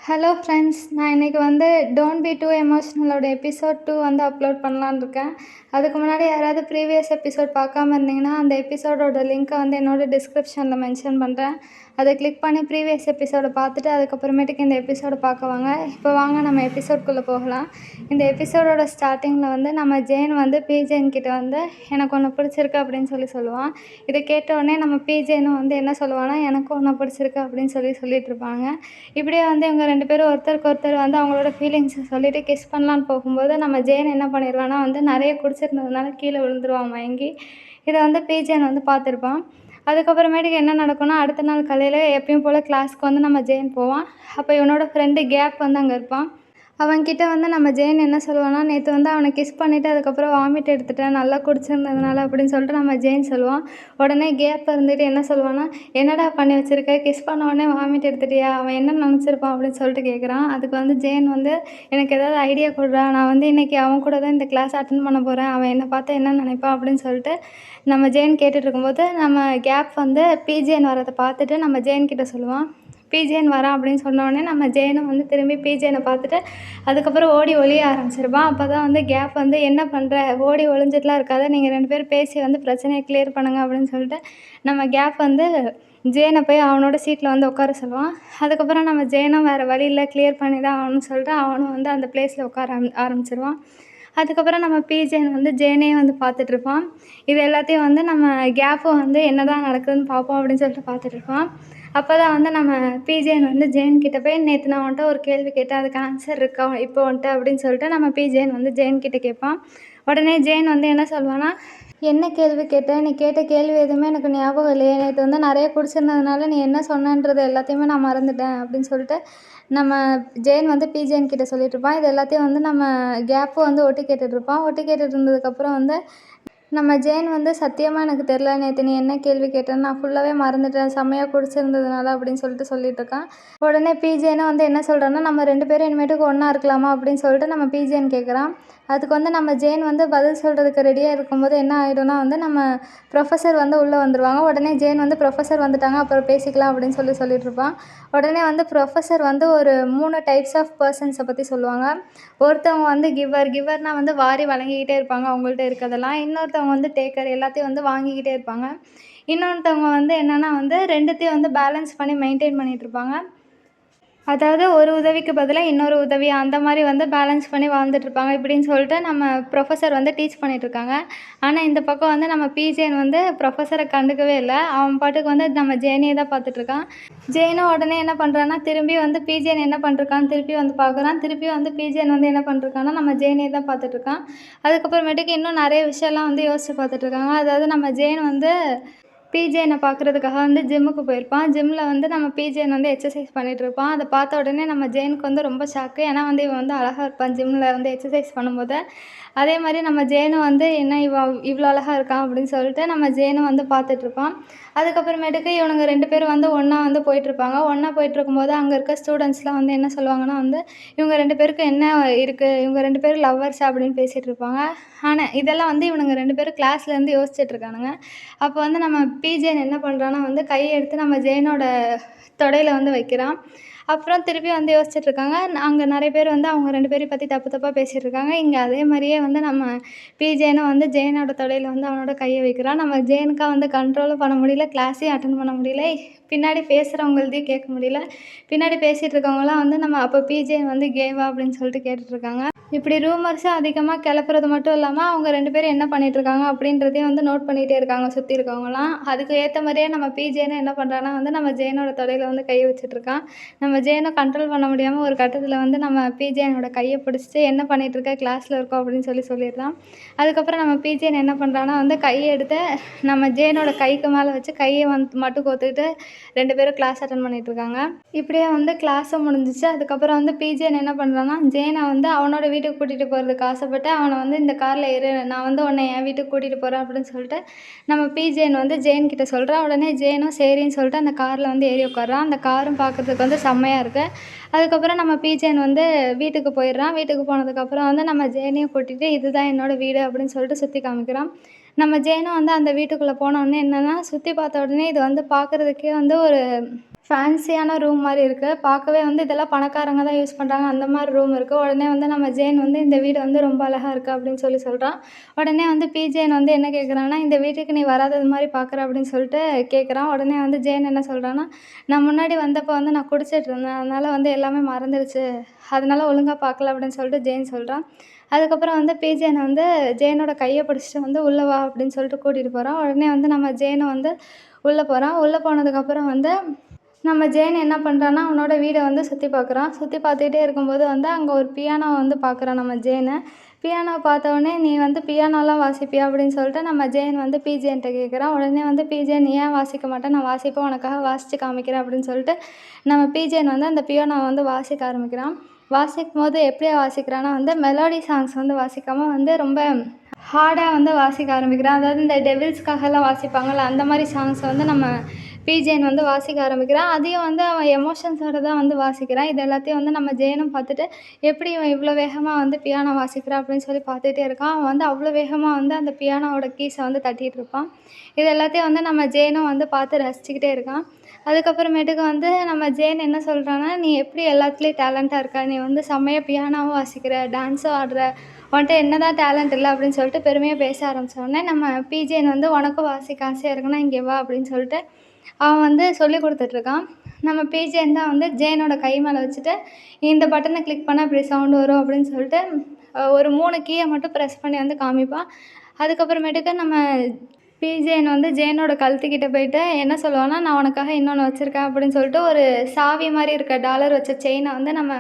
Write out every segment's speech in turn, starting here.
Hello friends, நான் இன்றைக்கி வந்து டோன்ட் பி டூ எமோஷ்னலோட எபிசோட் 2 வந்து அப்லோட் பண்ணலான்னு இருக்கேன். அதுக்கு முன்னாடி யாராவது ப்ரீவியஸ் எபிசோட் பார்க்காம இருந்தீங்கன்னா அந்த எபிசோடோட லிங்க்கை வந்து என்னோடய டிஸ்கிரிப்ஷனில் மென்ஷன் பண்ணுறேன். அதை கிளிக் பண்ணி ப்ரீவியஸ் எபிசோடை பார்த்துட்டு அதுக்கப்புறமேட்டுக்கு இந்த எபிசோடை பார்க்க வாங்க. இப்போ வாங்க நம்ம எபிசோட்குள்ளே போகலாம். இந்த எபிசோடோட ஸ்டார்டிங்கில் வந்து நம்ம ஜெயின் வந்து பிஜேன் கிட்ட வந்து எனக்கு ஒன்று பிடிச்சிருக்கு அப்படின்னு சொல்லுவான். இதை கேட்டவுடனே நம்ம பிஜேனும் வந்து என்ன சொல்லுவான்னா, எனக்கும் ஒன்று பிடிச்சிருக்கு அப்படின்னு சொல்லிட்டு இருப்பாங்க. இப்படியே வந்து இவங்க 2 பேரும் ஒருத்தருக்கு ஒருத்தர் வந்து அவங்களோட ஃபீலிங்ஸை சொல்லிவிட்டு கிஸ் பண்ணலான்னு போகும்போது நம்ம ஜெயின் என்ன பண்ணிடுவான்னா வந்து நிறைய குடிச்சிருந்ததுனால கீழே விழுந்துருவான் மயங்கி. இதை வந்து பிஜேன் வந்து பார்த்துருப்பான். அதுக்கப்புறமேட்டுக்கு என்ன நடக்கும்னா, அடுத்த நாள் காலையில் எப்பயும் போல் கிளாஸ்க்கு வந்து நம்ம ஜெயின் போவான். அப்போ இவனோட ஃப்ரெண்டு கேப் வந்து அங்கே இருப்பான். அவன்கிட்ட வந்து நம்ம ஜெயின் என்ன சொல்லுவான்னா, நேற்று வந்து அவனை கிஸ் பண்ணிவிட்டு அதுக்கப்புறம் வாமிட் எடுத்துட்டேன் நல்லா குடிச்சிருந்ததுனால அப்படின்னு சொல்லிட்டு நம்ம ஜெயின் சொல்லுவான். உடனே கேப் இருந்துட்டு என்ன சொல்லுவான்னா, என்னடா பண்ணி வச்சுருக்க, கிஸ் பண்ண உடனே வாமிட் எடுத்துட்டியா, அவன் என்ன நினச்சிருப்பான் அப்படின்னு சொல்லிட்டு கேட்குறான். அதுக்கு வந்து ஜெயின் வந்து, எனக்கு ஏதாவது ஐடியா கொடுறா, நான் வந்து இன்றைக்கி அவன் கூட தான் இந்த கிளாஸ் அட்டன் பண்ண போகிறேன், அவன் என்னை பார்த்தா என்ன நினைப்பான் அப்படின்னு சொல்லிட்டு நம்ம ஜெயின் கேட்டுட்டு இருக்கும்போது நம்ம கேப் வந்து பிஜேன் வரதை பார்த்துட்டு நம்ம ஜெயின் கிட்ட சொல்லுவான். பிஜேன் வரான் அப்படின்னு சொன்னோடனே நம்ம ஜெயினும் வந்து திரும்பி பிஜேனை பார்த்துட்டு அதுக்கப்புறம் ஓடி ஒளிய ஆரம்பிச்சிருப்பான். அப்போ தான் வந்து கேப் வந்து, என்ன பண்ணுற, ஓடி ஒளிஞ்சிட்டுலாம் இருக்காத, நீங்கள் 2 பேரும் பேசி வந்து பிரச்சனையை கிளியர் பண்ணுங்க அப்படின்னு சொல்லிட்டு நம்ம கேப் வந்து ஜெயினை போய் அவனோட சீட்டில் வந்து உட்கார சொல்லுவான். அதுக்கப்புறம் நம்ம ஜெயினும் வேறு வழி இல்லை, கிளியர் பண்ணி தான் ஆகணும்னு சொல்லிட்டு அவனும் வந்து அந்த பிளேஸில் உட்கார ஆரம்பிச்சிருவான். அதுக்கப்புறம் நம்ம பிஜேன் வந்து ஜெயினையும் வந்து பார்த்துட்ருப்பான். இது எல்லாத்தையும் வந்து நம்ம கேப்பும் வந்து என்ன தான் நடக்குதுன்னு பார்ப்போம் அப்படின்னு சொல்லிட்டு பார்த்துட்ருப்பான். அப்போ தான் வந்து நம்ம பிஜேன் வந்து ஜெயின் கிட்ட போய், நேற்று நான் உன்ட்ட ஒரு கேள்வி கேட்டேன், அதுக்கு ஆன்சர் இருக்கா இப்போ உன்ட்ட அப்படின்னு சொல்லிட்டு நம்ம பிஜேன் வந்து ஜெயின் கிட்ட கேட்பான். உடனே ஜெயின் வந்து என்ன சொல்வான்னா, என்ன கேள்வி கேட்டேன், நீ கேட்ட கேள்வி எதுவுமே எனக்கு ஞாபகம் இல்லையே, நேற்று வந்து நிறைய குடிச்சிருந்ததுனால நீ என்ன சொன்னன்றது எல்லாத்தையுமே நான் மறந்துட்டேன் அப்படின்னு சொல்லிட்டு நம்ம ஜெயின் வந்து பிஜேன் கிட்ட சொல்லிட்டுருப்பான். இது எல்லாத்தையும் வந்து நம்ம கேப்பும் வந்து ஒட்டு கேட்டுட்ருப்பான். ஒட்டு கேட்டுட்டு இருந்ததுக்கப்புறம் வந்து நம்ம ஜெயின் வந்து, சத்தியமாக எனக்கு தெரில, நேற்று நீ என்ன கேள்வி கேட்டேன்னு நான் ஃபுல்லாகவே மறந்துட்டேன், செம்மையாக குடிச்சிருந்ததுனால அப்படின்னு சொல்லிட்டுருக்கான். உடனே பிஜேனும் வந்து என்ன சொல்கிறான்னா, நம்ம 2 பேரும் இனிமேட்டுக்கு ஒன்றா இருக்கலாமா அப்படின்னு சொல்லிட்டு நம்ம பிஜேன் கேட்குறான். அதுக்கு வந்து நம்ம ஜெயின் வந்து பதில் சொல்கிறதுக்கு ரெடியாக இருக்கும்போது என்ன ஆகிடும்னா வந்து நம்ம ப்ரொஃபஸர் வந்து உள்ளே வந்துடுவாங்க. உடனே ஜெயின் வந்து, ப்ரொஃபஸர் வந்துட்டாங்க அப்புறம் பேசிக்கலாம் அப்படின்னு சொல்லிட்டுருப்பான். உடனே வந்து ப்ரொஃபஸர் வந்து ஒரு 3 டைப்ஸ் ஆஃப் பர்சன்ஸை பற்றி சொல்லுவாங்க. ஒருத்தவங்க வந்து கிவர்னால் வந்து வாரி வழங்கிக்கிட்டே இருப்பாங்க அவங்கள்ட்ட இருக்கிறதெல்லாம். இன்னொருத்தவங்க வந்து டேக்கர், எல்லாத்தையும் வந்து வாங்கிக்கிட்டே இருப்பாங்க. இன்னொருத்தவங்க வந்து என்னென்னா வந்து 2த்தையும் வந்து பேலன்ஸ் பண்ணி மெயின்டைன் பண்ணிகிட்ருப்பாங்க. அதாவது ஒரு உதவிக்கு பதிலாக இன்னொரு உதவி, அந்த மாதிரி வந்து பேலன்ஸ் பண்ணி வாழ்ந்துட்டுருப்பாங்க இப்படின்னு சொல்லிட்டு நம்ம ப்ரொஃபஸர் வந்து டீச் பண்ணிகிட்ருக்காங்க. ஆனால் இந்த பக்கம் வந்து நம்ம பிஜேன் வந்து ப்ரொஃபஸரை கண்டுக்கவே இல்லை. அவன் பாட்டுக்கு வந்து நம்ம ஜெயினியை தான் பார்த்துட்ருக்கான். ஜெயினும் உடனே என்ன பண்ணுறான்னா, திரும்பி வந்து பிஜேன் என்ன பண்ணிருக்கான்னு திருப்பி வந்து பார்க்குறான். திருப்பி வந்து பிஜேன் வந்து என்ன பண்ணிருக்கான்னா, நம்ம ஜெயினியை தான் பார்த்துட்ருக்கான். அதுக்கப்புறமேட்டுக்கு இன்னும் நிறைய விஷயம்லாம் வந்து யோசித்து பார்த்துட்ருக்காங்க. அதாவது நம்ம ஜெயின் வந்து பிஜேனை பார்க்குறதுக்காக வந்து ஜிம்முக்கு போயிருப்பான். ஜிம்மில் வந்து நம்ம பிஜேன் வந்து எக்ஸசைஸ் பண்ணிகிட்ருப்பான். அதை பார்த்த உடனே நம்ம ஜெயினுக்கு வந்து ரொம்ப ஷாக்கு. ஏன்னா வந்து இவன் வந்து அழகாக இருப்பான் ஜிம்மில் வந்து எக்ஸசைஸ் பண்ணும்போது. அதே மாதிரி நம்ம ஜெயினும் வந்து, என்ன இவ்வளோ அழகாக இருக்கான் அப்படின்னு சொல்லிட்டு நம்ம ஜெயினும் வந்து பார்த்துட்ருப்பான். அதுக்கப்புறமேட்டுக்கு இவனுங்க 2 பேரும் வந்து ஒன்றா வந்து போயிட்டுருப்பாங்க. ஒன்றா போயிட்டுருக்கும்போது அங்கே இருக்க ஸ்டூடெண்ட்ஸ்லாம் வந்து என்ன சொல்லுவாங்கன்னா வந்து, இவங்க 2 பேருக்கும் என்ன இருக்குது, இவங்க 2 பேரும் லவ்வர்ஸ் அப்படின்னு பேசிகிட்டு இருப்பாங்க. ஆனால் இதெல்லாம் வந்து இவனுங்க 2 பேரும் கிளாஸ்லேருந்து யோசிச்சுட்ருக்கானுங்க. அப்போ வந்து நம்ம பிஜேன் என்ன பண்ணுறான்னா வந்து, கையை எடுத்து நம்ம ஜெயினோட தொடையில் வந்து வைக்கிறான். அப்புறம் திருப்பி வந்து யோசிச்சுட்ருக்காங்க. அங்கே நிறைய பேர் வந்து அவங்க 2 பேரையும் பற்றி தப்பு தப்பாக பேசிகிட்ருக்காங்க. இங்கே அதே மாதிரியே வந்து நம்ம பிஜேனும் வந்து ஜெயினோட தொடையில் வந்து அவனோட கையை வைக்கிறான். நம்ம ஜெயினுக்காக வந்து கண்ட்ரோலும் பண்ண முடியல, கிளாஸையும் அட்டன் பண்ண முடியல, பின்னாடி பேசுகிறவங்கள்தையும் கேட்க முடியல. பின்னாடி பேசிகிட்டு இருக்கவங்களாம் வந்து நம்ம அப்போ பிஜேன் வந்து கேவா அப்படின்னு சொல்லிட்டு கேட்டுட்ருக்காங்க. இப்படி ரூமர்ஸும் அதிகமாக கிளப்புறது மட்டும் இல்லாமல் அவங்க 2 பேரும் என்ன பண்ணிகிட்ருக்காங்க அப்படின்றதையும் வந்து நோட் பண்ணிகிட்டே இருக்காங்க சுற்றி இருக்கவங்களாம். அதுக்கு ஏற்ற மாதிரியே நம்ம பிஜேனும் என்ன பண்ணுறான்னா வந்து நம்ம ஜெயினோட தொடையில் வந்து கையை வச்சுட்ருக்கான். நம்ம ஜெயினை கண்ட்ரோல் பண்ண முடியாமல் ஒரு கட்டத்தில் வந்து நம்ம பிஜேனோட கையை பிடிச்சிட்டு, என்ன பண்ணிகிட்ருக்க, கிளாஸில் இருக்கோம் அப்படின்னு சொல்லிடுறான். அதுக்கப்புறம் நம்ம பிஜேன் என்ன பண்ணுறான்னா வந்து கையை எடுத்து நம்ம ஜெயினோட கைக்கு மேலே வச்சு கையை வந்து மட்டும் கோத்துக்கிட்டு 2 பேரும் கிளாஸ் அட்டன் பண்ணிகிட்ருக்காங்க. இப்படியே வந்து கிளாஸும் முடிஞ்சிச்சு. அதுக்கப்புறம் வந்து பிஜேன் என்ன பண்ணுறான்னா, ஜெயினை வந்து அவனோட வீட்டுக்கு கூட்டிகிட்டு போகிறதுக்கு ஆசைப்பட்டு அவனை வந்து, இந்த காரில் ஏறு, நான் வந்து உன்னை என் வீட்டுக்கு கூட்டிகிட்டு போகிறேன் அப்படின்னு சொல்லிட்டு நம்ம பிஜேன் வந்து ஜெயின் கிட்ட சொல்கிறான். உடனே ஜெயினும் சரின்னு சொல்லிட்டு அந்த காரில் வந்து ஏறி உட்கார்றான். அந்த காரும் பார்க்குறதுக்கு வந்து செம்மையாக இருக்குது. அதுக்கப்புறம் நம்ம பிஜேன் வந்து வீட்டுக்கு போயிடுறான். வீட்டுக்கு போனதுக்கப்புறம் வந்து நம்ம ஜெயினையும் கூட்டிகிட்டு, இதுதான் என்னோடய வீடு அப்படின்னு சொல்லிட்டு சுற்றி காமிக்கிறான். நம்ம ஜெயினும் வந்து அந்த வீட்டுக்குள்ளே போனோடனே என்னென்னா, சுற்றி பார்த்த உடனே இது வந்து பார்க்குறதுக்கே வந்து ஒரு ஃபேன்சியான ரூம் மாரி இருக்கு. பார்க்கவே வந்து இதெல்லாம் பணக்காரங்க தான் யூஸ் பண்றாங்க. அந்த மாரி ரூம் இருக்கு. உடனே வந்து நம்ம ஜேன் வந்து இந்த வீடு வந்து ரொம்ப அழகா இருக்கு அப்படின்னு சொல்றான். உடனே வந்து ஜேன் வந்து என்ன கேட்குறான்னா, இந்த வீட்டுக்கு நீ வராதது மாரி பார்க்குற அப்படின்னு சொல்லிட்டு கேட்குறான். உடனே வந்து ஜேன் என்ன சொல்றான்னா, நான் முன்னாடி வந்தப்போ வந்து நான் குடிச்சிட்டு இருந்தேன். அதனால வந்து எல்லாமே மறந்துடுச்சு. அதனால ஒழுங்கா பார்க்கல அப்படின்னு சொல்லிட்டு ஜேன் சொல்றான். அதுக்கப்புறம் வந்து ஜேன் வந்து ஜேனோட கைய பிடிச்சிட்டு வந்து உள்ள வா அப்படின்னு சொல்லிட்டு கூட்டிட்டு போறான். உடனே வந்து நம்ம ஜேனும் வந்து உள்ள போறான். உள்ள போனதுக்கப்புறம் வந்து நம்ம ஜேன் என்ன பண்ணுறான்னா, அவனோட வீட வந்து சுற்றி பார்க்குறான். சுற்றி பார்த்துக்கிட்டே இருக்கும்போது வந்து அங்கே ஒரு பியானோவ வந்து பார்க்குறான் நம்ம ஜேனு. பியானோவ பார்த்தவுடனே, "நீ வந்து பியானோலாம் வாசிப்பியா?" அப்படின்னு சொல்லிட்டு நம்ம ஜேன் வந்து ஜேன்ட்ட கேட்குறான். உடனே வந்து ஜேன், "நீ ஏன் வாசிக்க மாட்ட? நான் வாசிப்பேன். உனக்காக வாசித்து காமிக்கிறேன்." அப்படின்னு சொல்லிட்டு நம்ம ஜேன் வந்து அந்த பியானோவ வந்து வாசிக்க ஆரம்பிக்கிறான். வாசிக்கும்போது எப்படி வாசிக்கிறான்னா வந்து மெலோடி சாங்ஸ் வந்து வாசிக்காம வந்து ரொம்ப ஹார்டாக வந்து வாசிக்க ஆரம்பிக்கிறான். அதாவது இந்த டெவில்ஸ்க்காகலாம் வாசிப்பாங்கள்ல, அந்த மாதிரி சாங்ஸை வந்து நம்ம ஜேன் வந்து வாசிக்க ஆரம்பிக்கிறான். அதையும் வந்து அவன் எமோஷன்ஸோட தான் வந்து வாசிக்கிறான். இது எல்லாத்தையும் வந்து நம்ம ஜேனும் பார்த்துட்டு, எப்படி இவன் இவ்வளோ வேகமாக வந்து பியானோ வாசிக்கிறான் அப்படின்னு சொல்லி பார்த்துட்டே இருக்கான். அவன் வந்து அவ்வளோ வேகமாக வந்து அந்த பியானோவோட கீஸை வந்து தட்டிகிட்டு இருப்பான். இது எல்லாத்தையும் வந்து நம்ம ஜேனும் வந்து பார்த்து ரசிச்சுக்கிட்டே இருக்கான். அதுக்கப்புறமேட்டுக்கு வந்து நம்ம ஜேன் என்ன சொல்கிறான்னா, "நீ எப்படி எல்லாத்துலேயும் டேலண்ட்டாக இருக்க? நீ வந்து செம்மையா பியானோவும் வாசிக்கிற, டான்ஸும் ஆடுற, உன்ட்ட என்ன தான் டேலண்ட் இல்லை." அப்படின்னு சொல்லிட்டு பெருமையாக பேச ஆரம்பித்தோடனே நம்ம ஜேன் வந்து, "உனக்கும் வாசிக்க ஆசையாக இருக்குன்னா இங்கே வா" அப்படின்னு சொல்லிட்டு அவன் வந்து சொல்லிக் கொடுத்துட்ருக்கான். நம்ம ஜேன் தான் வந்து ஜேனோட கை மேலே வச்சுட்டு, இந்த பட்டனை கிளிக் பண்ணால் இப்படி சவுண்டு வரும் அப்படின்னு சொல்லிட்டு ஒரு 3 கீயை மட்டும் ப்ரெஸ் பண்ணி வந்து காமிப்பான். அதுக்கப்புறமேட்டுக்கு நம்ம ஜேன் வந்து ஜேனோட கழுத்துக்கிட்ட போயிட்டு என்ன சொல்லுவான்னா, "நான் உனக்காக இன்னொன்று வச்சுருக்கேன்" அப்படின்னு சொல்லிட்டு ஒரு சாவி மாதிரி இருக்க டாலர் வச்ச செயினை வந்து நம்ம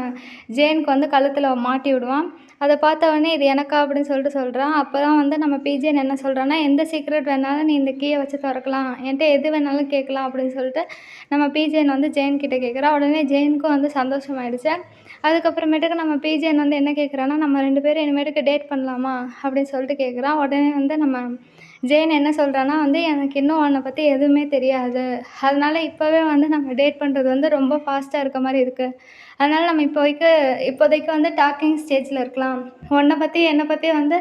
ஜேனுக்கு வந்து கழுத்தில் மாட்டி விடுவான். அதை பார்த்த உடனே, "இது எனக்கா?" அப்படின்னு சொல்லிட்டு சொல்கிறான். அப்போ தான் வந்து நம்ம ஜேன் என்ன சொல்கிறான்னா, "எந்த சீக்ரெட் வேணாலும் நீ இந்த கீயை வச்சு திறக்கலாம். என்கிட்ட எது வேணாலும் கேட்கலாம்" அப்படின்னு சொல்லிட்டு நம்ம ஜேன் வந்து ஜேன் கிட்ட கேட்குறா. உடனே ஜேனுக்கும் வந்து சந்தோஷமாயிடுச்சு. அதுக்கப்புறமேட்டுக்கு நம்ம ஜேன் வந்து என்ன கேட்குறான்னா, "நம்ம 2 பேரும் இனிமேட்டுக்கு டேட் பண்ணலாமா?" அப்படின்னு சொல்லிட்டு கேட்குறான். உடனே வந்து நம்ம ஜேன் என்ன சொல்கிறான்னா வந்து, "எனக்கு இன்னும் உன்னை பற்றி எதுவுமே தெரியாது. அதனால இப்போவே வந்து நம்ம டேட் பண்ணுறது வந்து ரொம்ப ஃபாஸ்ட்டாக இருக்க மாதிரி இருக்குது. அதனால் நம்ம இப்போதைக்கு வந்து டாக்கிங் ஸ்டேஜில் இருக்கலாம். உன்னை பற்றி என்னை பற்றி வந்து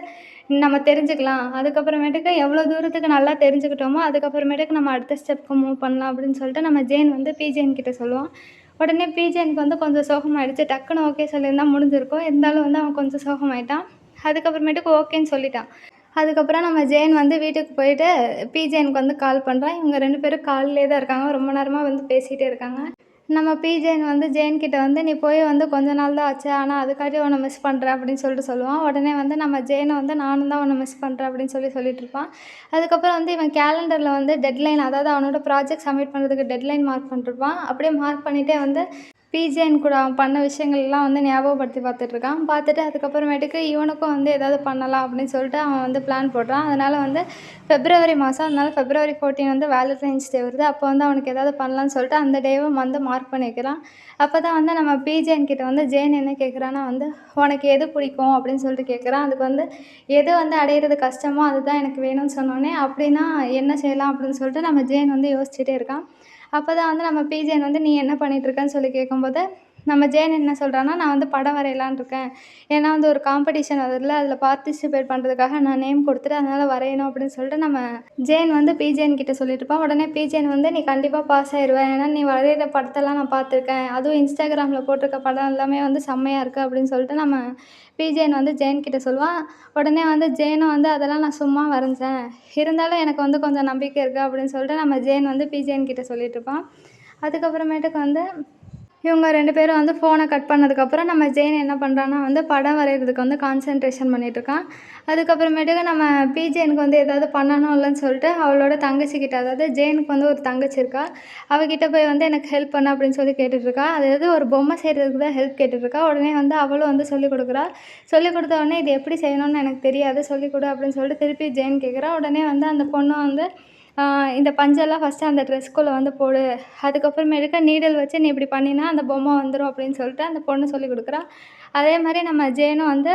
நம்ம தெரிஞ்சுக்கலாம். அதுக்கப்புறமேட்டுக்கு எவ்வளோ தூரத்துக்கு நல்லா தெரிஞ்சுக்கிட்டோமோ, அதுக்கப்புறமேட்டுக்கு நம்ம அடுத்த ஸ்டெப்க்கு மூவ் பண்ணலாம்." அப்படின்னு சொல்லிட்டு நம்ம ஜேன் வந்து ஜேன் கிட்ட சொல்லுவான். உடனே ஜேனுக்கு வந்து கொஞ்சம் சோகமாயிடுச்சு. டக்குன்னு ஓகே சொல்லியிருந்தா முடிஞ்சிருக்கும். இருந்தாலும் வந்து அவன் கொஞ்சம் சோகமாயிட்டான். அதுக்கப்புறமேட்டுக்கு ஓகேன்னு சொல்லிட்டான். அதுக்கப்புறம் நம்ம ஜேன் வந்து வீட்டுக்கு போயிட்டு ஜேனுக்கு வந்து கால் பண்ணுறான். இவங்க 2 பேரும் கால்லேயே தான் இருக்காங்க. ரொம்ப நேரமாக வந்து பேசிகிட்டே இருக்காங்க. நம்ம ஜேன் வந்து ஜேன் கிட்ட வந்து, "நீ போய் வந்து கொஞ்ச நாள் தான் ஆச்சு. ஆனால் அதுக்காட்டி உன்னை மிஸ் பண்ணுறேன்" அப்படின்னு சொல்லிட்டு சொல்லுவான். உடனே வந்து நம்ம ஜேனை வந்து, "நானும் தான் உன்னை மிஸ் பண்ணுறேன்" அப்படின்னு சொல்லிட்டு இருப்பான். அதுக்கப்புறம் வந்து இவன் கேலண்டரில் வந்து டெட்லைன், அதாவது அவனோட ப்ராஜெக்ட் சப்மிட் பண்ணுறதுக்கு டெட்லைன் மார்க் பண்ணிருப்பான். அப்படியே மார்க் பண்ணிகிட்டே வந்து ஜேன் கூட அவன் பண்ண விஷயங்கள்லாம் வந்து ஞாபகப்படுத்தி பார்த்துட்ருக்கான். பார்த்துட்டு அதுக்கப்புறமேட்டுக்கு இவனுக்கும் வந்து ஏதாவது பண்ணலாம் அப்படின்னு சொல்லிட்டு அவன் வந்து பிளான் போடுறான். அதனால் வந்து ஃபெப்ரவரி மாதம், அதனால ஃபெப்ரவரி 14 வந்து வேலண்டைன்ஸ் டே வருது. அப்போ வந்து அவனுக்கு ஏதாவது பண்ணலான்னு சொல்லிட்டு அந்த டேவும் வந்து மார்க் பண்ணி வைக்கிறான். அப்போ தான் வந்து நம்ம ஜேன் கிட்ட வந்து ஜேன் என்ன கேட்குறான்னா வந்து, "உனக்கு எது பிடிக்கும்?" அப்படின்னு சொல்லிட்டு கேட்குறான். அதுக்கு வந்து, "எது வந்து அடையிறது கஷ்டமோ அதுதான் எனக்கு வேணும்னு சொன்னோடனே, அப்படின்னா என்ன செய்யலாம்?" அப்படின்னு சொல்லிட்டு நம்ம ஜேன் வந்து யோசிச்சுட்டே இருக்கான். அப்போ தான் வந்து நம்ம ஜேன் வந்து, "நீ என்ன பண்ணிகிட்ருக்கன்னு?" சொல்லி கேட்கும்போது, நம்ம ஜேன் என்ன சொல்கிறான்னா, "நான் வந்து படம் வரையலான்னு இருக்கேன். ஏன்னா வந்து ஒரு காம்படிஷன் வருதுல்ல, அதில் பார்ட்டிசிபேட் பண்ணுறதுக்காக நான் நேம் கொடுத்துட்டு அதனால் வரையணும்" அப்படின்னு சொல்லிட்டு நம்ம ஜேன் வந்து ஜேன் கிட்ட சொல்லிட்டுருப்பான். உடனே ஜேன் வந்து, "நீ கண்டிப்பாக பாஸ் ஆயிடுவ. ஏன்னா நீ வரைகிற படத்தெல்லாம் நான் பார்த்துருக்கேன். அதுவும் இன்ஸ்டாகிராமில் போட்டிருக்க படம் எல்லாமே வந்து செம்மையாக இருக்குது" அப்படின்னு சொல்லிட்டு நம்ம ஜேன் வந்து ஜேன் கிட்ட சொல்லுவான். உடனே வந்து ஜேனும் வந்து, "அதெல்லாம் நான் சும்மா வரைஞ்சேன். இருந்தாலும் எனக்கு வந்து கொஞ்சம் நம்பிக்கை இருக்குது" அப்படின்னு சொல்லிட்டு நம்ம ஜேன் வந்து ஜேன் கிட்ட சொல்லிட்டுருப்பான். அதுக்கப்புறமேட்டுக்கு வந்து இவங்க 2 பேரும் வந்து ஃபோனை கட் பண்ணதுக்கப்புறம் நம்ம ஜேன் என்ன பண்ணுறான்னா வந்து படம் வரைகிறதுக்கு வந்து கான்சன்ட்ரேஷன் பண்ணிகிட்ருக்கான். அதுக்கப்புறமேட்டுக்கு நம்ம ஜேனுக்கு வந்து ஏதாவது பண்ணணும் இல்லைன்னு சொல்லிட்டு அவளோட தங்கச்சிக்கிட்ட, அதாவது ஜேனுக்கு வந்து ஒரு தங்கச்சி இருக்கா, அவகிட்ட போய் வந்து எனக்கு ஹெல்ப் பண்ணு அப்படின்னு சொல்லி கேட்டுட்ருக்கா. அதாவது ஒரு பொம்மை செய்கிறதுக்கு தான் ஹெல்ப் கேட்டுட்ருக்கா. உடனே வந்து அவளும் வந்து சொல்லிக் கொடுக்குறா. சொல்லிக் கொடுத்த உடனே, "இது எப்படி செய்யணும்னு எனக்கு தெரியாது, சொல்லிக் கொடு" அப்படின்னு சொல்லிட்டு திருப்பி ஜேன் கேட்குறா. உடனே வந்து அந்த பொண்ணு வந்து, "இந்த பஞ்செல்லாம் ஃபஸ்ட்டு அந்த ட்ரெஸ்க்குள்ளே வந்து போடு. அதுக்கப்புறமேட்டுக்கு நீடில் வச்சு நீ இப்படி பண்ணினா அந்த பொம்மை வந்துடும்" அப்படின்னு சொல்லிட்டு அந்த பொண்ணு சொல்லிக் கொடுக்குறா. அதே மாதிரி நம்ம ஜேனும் வந்து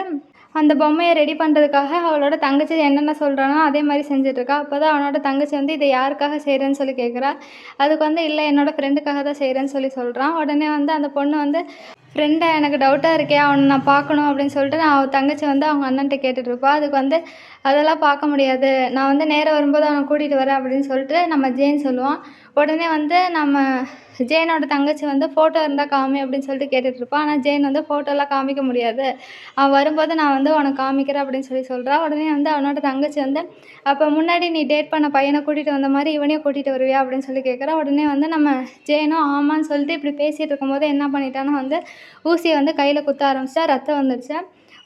அந்த பொம்மையை ரெடி பண்ணுறதுக்காக அவளோட தங்கச்சி என்னென்ன சொல்கிறானோ அதே மாதிரி செஞ்சிட்ருக்கா. அப்போ தான் அவனோட தங்கச்சி வந்து, "இதை யாருக்காக செய்கிறேன்னு?" சொல்லி கேட்குறா. அதுக்கு வந்து, "இல்லை, என்னோடய ஃப்ரெண்டுக்காக தான் செய்கிறேன்னு" சொல்கிறான். உடனே வந்து அந்த பொண்ணு வந்து, "ஃப்ரெண்டா? எனக்கு டவுட்டாக இருக்கே, அவனை நான் பார்க்கணும்" அப்படின்னு சொல்லிட்டு அவன் தங்கச்சி வந்து அவங்க அண்ணன்ட்ட கேட்டுட்ருப்பா. அதுக்கு வந்து, "அதெல்லாம் பார்க்க முடியாது. நான் வந்து நேரம் வரும்போது அவனை கூட்டிகிட்டு வரேன்" அப்படின்னு சொல்லிட்டு நம்ம ஜேன் சொல்லுவான். உடனே வந்து நம்ம ஜெயனோட தங்கச்சி வந்து ஃபோட்டோ இருந்தால் காமி அப்படின்னு சொல்லிட்டு கேட்டுட்ருப்பான். ஆனால் ஜெயன் வந்து ஃபோட்டோலாம் காமிக்க முடியாது, அவன் வரும்போது நான் வந்து உனக்கு காமிக்கிறேன் அப்படின்னு சொல்கிறா. உடனே வந்து அவனோட தங்கச்சி வந்து அப்போ முன்னாடி நீ டேட் பண்ண பையனை கூட்டிகிட்டு வந்த மாதிரி இவனையும் கூட்டிகிட்டு வருவியா அப்படின்னு சொல்லி கேட்குறா. உடனே வந்து நம்ம ஜெயனும் ஆமான்னு சொல்லிட்டு இப்படி பேசிகிட்டு இருக்கும்போது என்ன பண்ணிட்டான்னா வந்து ஊசியை வந்து கையில் குத்த ஆரம்பிச்சா, ரத்தம் வந்துடுச்சு.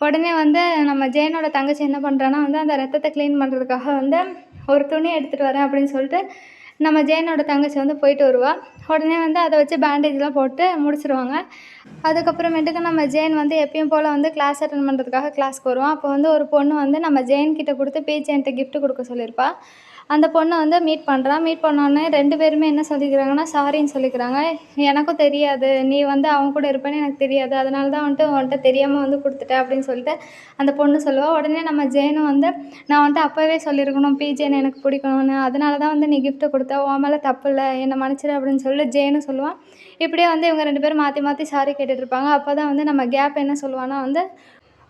உடனே வந்து நம்ம ஜெயனோட தங்கச்சி என்ன பண்ணுறான்னா வந்து அந்த ரத்தத்தை க்ளீன் பண்ணுறதுக்காக வந்து ஒரு துணி எடுத்துகிட்டு வரேன் அப்படின்னு சொல்லிட்டு நம்ம ஜெயனோட தங்கச்சி வந்து போயிட்டு வருவாள். உடனே வந்து அதை வச்சு பேண்டேஜ்லாம் போட்டு முடிச்சிருவாங்க. அதுக்கப்புறமேட்டுக்கு நம்ம ஜெயன் வந்து எப்பயும் போல் வந்து கிளாஸ் அட்டன் பண்ணுறதுக்காக கிளாஸ்க்கு வருவான். அப்போ வந்து ஒரு பொண்ணு வந்து நம்ம ஜெயன்கிட்ட கொடுத்து ஜெயன்கிட்ட கிஃப்ட் கொடுக்க சொல்லியிருப்பா. அந்த பொண்ணை வந்து மீட் பண்ணுறான். மீட் பண்ணோடனே 2 பேருமே என்ன சொல்லிக்கிறாங்கன்னா சாரின்னு சொல்லிக்கிறாங்க. எனக்கும் தெரியாது, நீ வந்து அவன் கூட இருப்பேன்னு எனக்கு தெரியாது, அதனால தான் வந்துட்டு உன்கிட்ட தெரியாமல் வந்து கொடுத்துட்டேன் அப்படின்னு சொல்லிட்டு அந்த பொண்ணு சொல்லுவாள். உடனே நம்ம ஜெயனும் வந்து நான் வந்துட்டு அப்போவே சொல்லியிருக்கணும் ஜெயன் எனக்கு பிடிக்கணும்னு, அதனால தான் வந்து நீ கிஃப்ட்டை கொடுத்த, உன் மேலே தப்பு இல்லை, என்னை மன்னிச்சிடு அப்படின்னு சொல்லி ஜெயனும் சொல்லுவான். இப்படியே வந்து இவங்க 2 பேரும் மாற்றி மாற்றி சாரி கேட்டுட்ருப்பாங்க. அப்போ தான் வந்து நம்ம கேப் என்ன சொல்லுவான்னா வந்து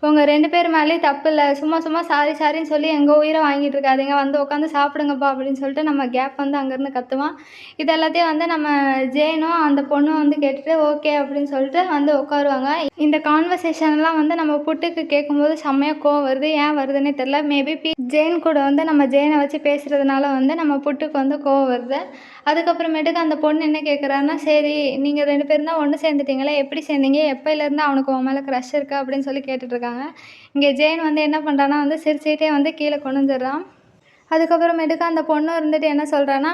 உங்க 2 பேர் மேலேயும் தப்பு இல்லை, சும்மா சும்மா சாரின்னு சொல்லி எங்கள் உயிரை வாங்கிட்டு இருக்காதீங்க, வந்து உட்காந்து சாப்பிடுங்கப்பா அப்படின்னு சொல்லிட்டு நம்ம கேப் வந்து அங்கேருந்து கத்துவான். இது எல்லாத்தையும் வந்து நம்ம ஜெயனும் அந்த பொண்ணும் வந்து கேட்டுட்டு ஓகே அப்படின்னு சொல்லிட்டு வந்து உட்காருவாங்க. இந்த கான்வர்சேஷன்லாம் வந்து நம்ம புட்டுக்கு கேட்கும்போது செம்மையாக கோவம் வருது. ஏன் வருதுன்னே தெரில. மேபி ஜெயன் கூட வந்து நம்ம ஜெயனை வச்சு பேசுகிறதுனால வந்து நம்ம புட்டுக்கு வந்து கோவம் வருது. அதுக்கப்புறமேட்டுக்கு அந்த பொண்ணு என்ன கேட்குறான்னா, சரி நீங்கள் 2 பேரும் தான் ஒன்று சேர்ந்துட்டீங்களே, எப்படி சேர்ந்தீங்க, எப்போலேருந்து அவனுக்கு உன் மேலே க்ரஷ் இருக்கா அப்படின்னு சொல்லி கேட்டுட்ருக்காங்க. இங்கே ஜெயன் வந்து என்ன பண்ணுறான்னா வந்து சிரிச்சுக்கிட்டே வந்து கீழே குனிஞ்சிடுறான். அதுக்கப்புறமேட்டுக்கு அந்த பொண்ணு இருந்துட்டு என்ன சொல்கிறான்னா,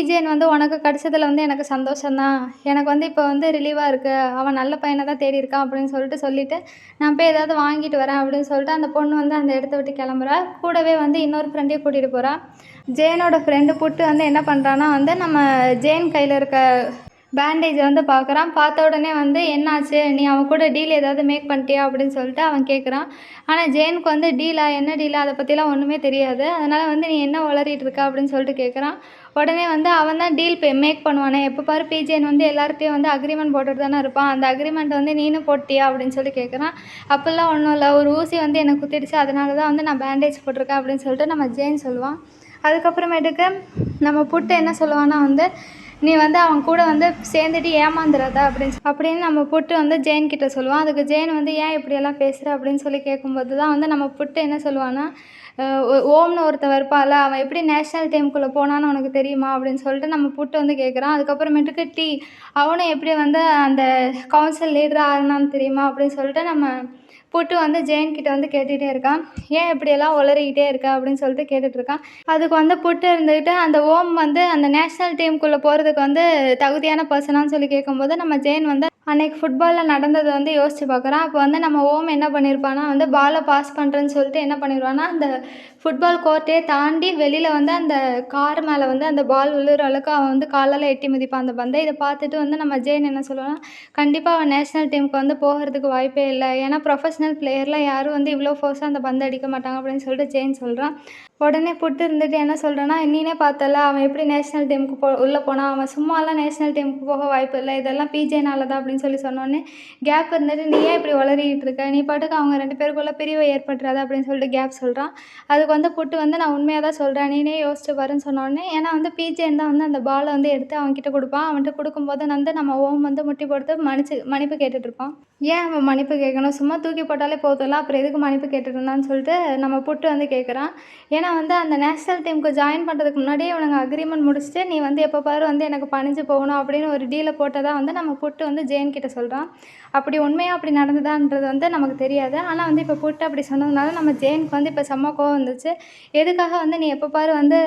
ஜெயன் வந்து உனக்கு கிடச்சதில் வந்து எனக்கு சந்தோஷம்தான், எனக்கு வந்து இப்போ வந்து ரிலீவாக இருக்குது, அவன் நல்ல பையனை தான் தேடி இருக்கான் அப்படின்னு சொல்லிட்டு நான் போய் ஏதாவது வாங்கிட்டு வரேன் அப்படின்னு சொல்லிட்டு அந்த பொண்ணு வந்து அந்த இடத்த விட்டு கிளம்புறா. கூடவே வந்து இன்னொரு ஃப்ரெண்டையும் கூட்டிகிட்டு போகிறா. ஜெயனோட ஃப்ரெண்டு புட்டு வந்து என்ன பண்ணுறான்னா வந்து நம்ம ஜெயன் கையில் இருக்க பேண்டேஜை வந்து பார்க்குறான். பார்த்த உடனே வந்து என்னாச்சு, நீ அவன் கூட டீல் ஏதாவது மேக் பண்ணிட்டியா அப்படின்னு சொல்லிட்டு அவன் கேட்குறான். ஆனால் ஜெயனுக்கு வந்து டீலா என்ன டீலா அதை பற்றிலாம் ஒன்றுமே தெரியாது. அதனால் வந்து நீ என்ன உளறிட்டு இருக்க அப்படின்னு சொல்லிட்டு கேட்குறான். உடனே வந்து அவன் தான் டீல் மேக் பண்ணுவானே, எப்போ பாரு ஜெயன் வந்து எல்லார்கிட்டையும் வந்து அக்ரிமெண்ட் போட்டுட்டு தானே இருப்பான், அந்த அக்ரிமெண்ட் வந்து நீனும் போட்டியா அப்படின்னு சொல்லி கேட்குறான். அப்படிலாம் ஒன்றும் இல்லை, ஒரு ஊசி வந்து எனக்கு குத்திடுச்சு, அதனால தான் வந்து நான் பேண்டேஜ் போட்டிருக்கேன் அப்படின்னு சொல்லிட்டு நம்ம ஜெயன் சொல்லுவான். அதுக்கப்புறமேட்டுக்கு நம்ம புட்டு என்ன சொல்லுவான்னா வந்து நீ வந்து அவன் கூட வந்து சேர்ந்துட்டு ஏமாந்துடாத அப்படின்னு நம்ம புட்டு வந்து ஜெயன் கிட்ட சொல்லுவான். அதுக்கு ஜெயன் வந்து ஏன் இப்படியெல்லாம் பேசுகிற அப்படின்னு சொல்லி கேட்கும்போது தான் வந்து நம்ம புட்டு என்ன சொல்லுவான்னா, ஓம்னு ஒருத்தன் இருப்பான்ல, அவன் எப்படி நேஷ்னல் டீமுக்குள்ளே போனான்னு உனக்கு தெரியுமா அப்படின்னு சொல்லிட்டு நம்ம புட்டு வந்து கேட்குறான். அதுக்கப்புறமேட்டுக்கு அவனும் எப்படி வந்து அந்த கவுன்சில் லீடராக ஆனான்னு தெரியுமா அப்படின்னு சொல்லிட்டு நம்ம புட்டு வந்து ஜெயன்கிட்ட வந்து கேட்டுகிட்டே இருக்கான். ஏன் இப்படியெல்லாம் உளறிக்கிட்டே இருக்க அப்படின்னு சொல்லிட்டு கேட்டுட்ருக்கான். அதுக்கு வந்து புட்டு இருந்துக்கிட்டு அந்த ஓம் வந்து அந்த நேஷ்னல் டீமுக்குள்ளே போகிறதுக்கு வந்து தகுதியான பர்சனான்னு சொல்லி கேட்கும்போது நம்ம ஜெயன் வந்து அன்றைக்கி ஃபுட்பாலில் நடந்ததை வந்து யோசித்து பார்க்குறான். அப்போ வந்து நம்ம ஓம் என்ன பண்ணியிருப்பான்னா வந்து பாலை பாஸ் பண்ணுறேன்னு சொல்லிட்டு என்ன பண்ணிடுவான்னா அந்த ஃபுட்பால் கோர்ட்டே தாண்டி வெளியில் வந்து அந்த கார் மேலே வந்து அந்த பால் விழுற அளவுக்கு அவன் வந்து காலால் எட்டி மிதிப்பான் அந்த பந்தை. இதை பார்த்துட்டு வந்து நம்ம ஜெயன் என்ன சொல்லுவான்னா, கண்டிப்பாக அவன் நேஷ்னல் டீமுக்கு வந்து போகிறதுக்கு வாய்ப்பே இல்லை, ஏன்னா ப்ரொஃபஷனல் பிளேயரில் யாரும் வந்து இவ்வளோ ஃபோர்ஸாக அந்த பந்தை அடிக்க மாட்டாங்க அப்படின்னு சொல்லிட்டு ஜெயன் சொல்கிறான். உடனே புட்டு இருந்துட்டு என்ன சொல்கிறேன்னா, நீனே பார்த்தல அவன் எப்படி நேஷ்னல் டீமுக்கு உள்ளே போனான், அவன் சும்மாலாம் நேஷ்னல் டீமுக்கு போக வாய்ப்பு இல்லை, இதெல்லாம் ஜேனால தான் அப்படின்னு சொன்னோடனே கேப் இருந்துட்டு நீ ஏன் இப்படி வளரிக்கிட்டு இருக்க, நீ பாட்டுக்கு அவங்க 2 பேருக்குள்ளே பிரிவை ஏற்பட்டுறாது அப்படின்னு சொல்லிட்டு கேப் சொல்கிறான். அதுக்கு வந்து புட்டு வந்து நான் உண்மையாக தான் சொல்கிறேன், நீனே யோசிச்சு பாருன்னு சொன்னோடனே, ஏன்னா வந்து ஜேன் தான் வந்து அந்த பாலை வந்து எடுத்து அவன்கிட்ட கொடுப்பான். அவன்கிட்ட கொடுக்கும்போது வந்து நம்ம ஓம் வந்து முட்டி போட்டு மன்னிப்பு கேட்டுட்ருப்பான். ஏன் அவன் மன்னிப்பு கேட்கணும், சும்மா தூக்கி போட்டாலே போதும்ல, அப்புறம் எதுக்கு மன்னிப்பு கேட்டுருந்தான்னு சொல்லிட்டு நம்ம புட்டு வந்து கேட்குறான். ஏன்னா வந்து அந்த நேஷ்னல் டீமுக்கு ஜாயின் பண்ணுறதுக்கு முன்னாடியே இவனுங்க அக்ரிமெண்ட் முடிச்சுட்டு நீ வந்து எப்போ பாரு வந்து எனக்கு பணிஞ்சு போகணும் அப்படின்னு ஒரு டீலை போட்டதாக வந்து நம்ம புட்டு வந்து ஜெயன் கிட்ட சொல்கிறான். அப்படி உண்மையாக அப்படி நடந்ததான்றது வந்து நமக்கு தெரியாது. ஆனால் வந்து இப்போ புட்டு அப்படி சொன்னதுனால நம்ம ஜெயனுக்கு வந்து இப்போ செம்ம கோவம் வந்துச்சு. எதுக்காக வந்து நீ எப்போ பாரு வந்து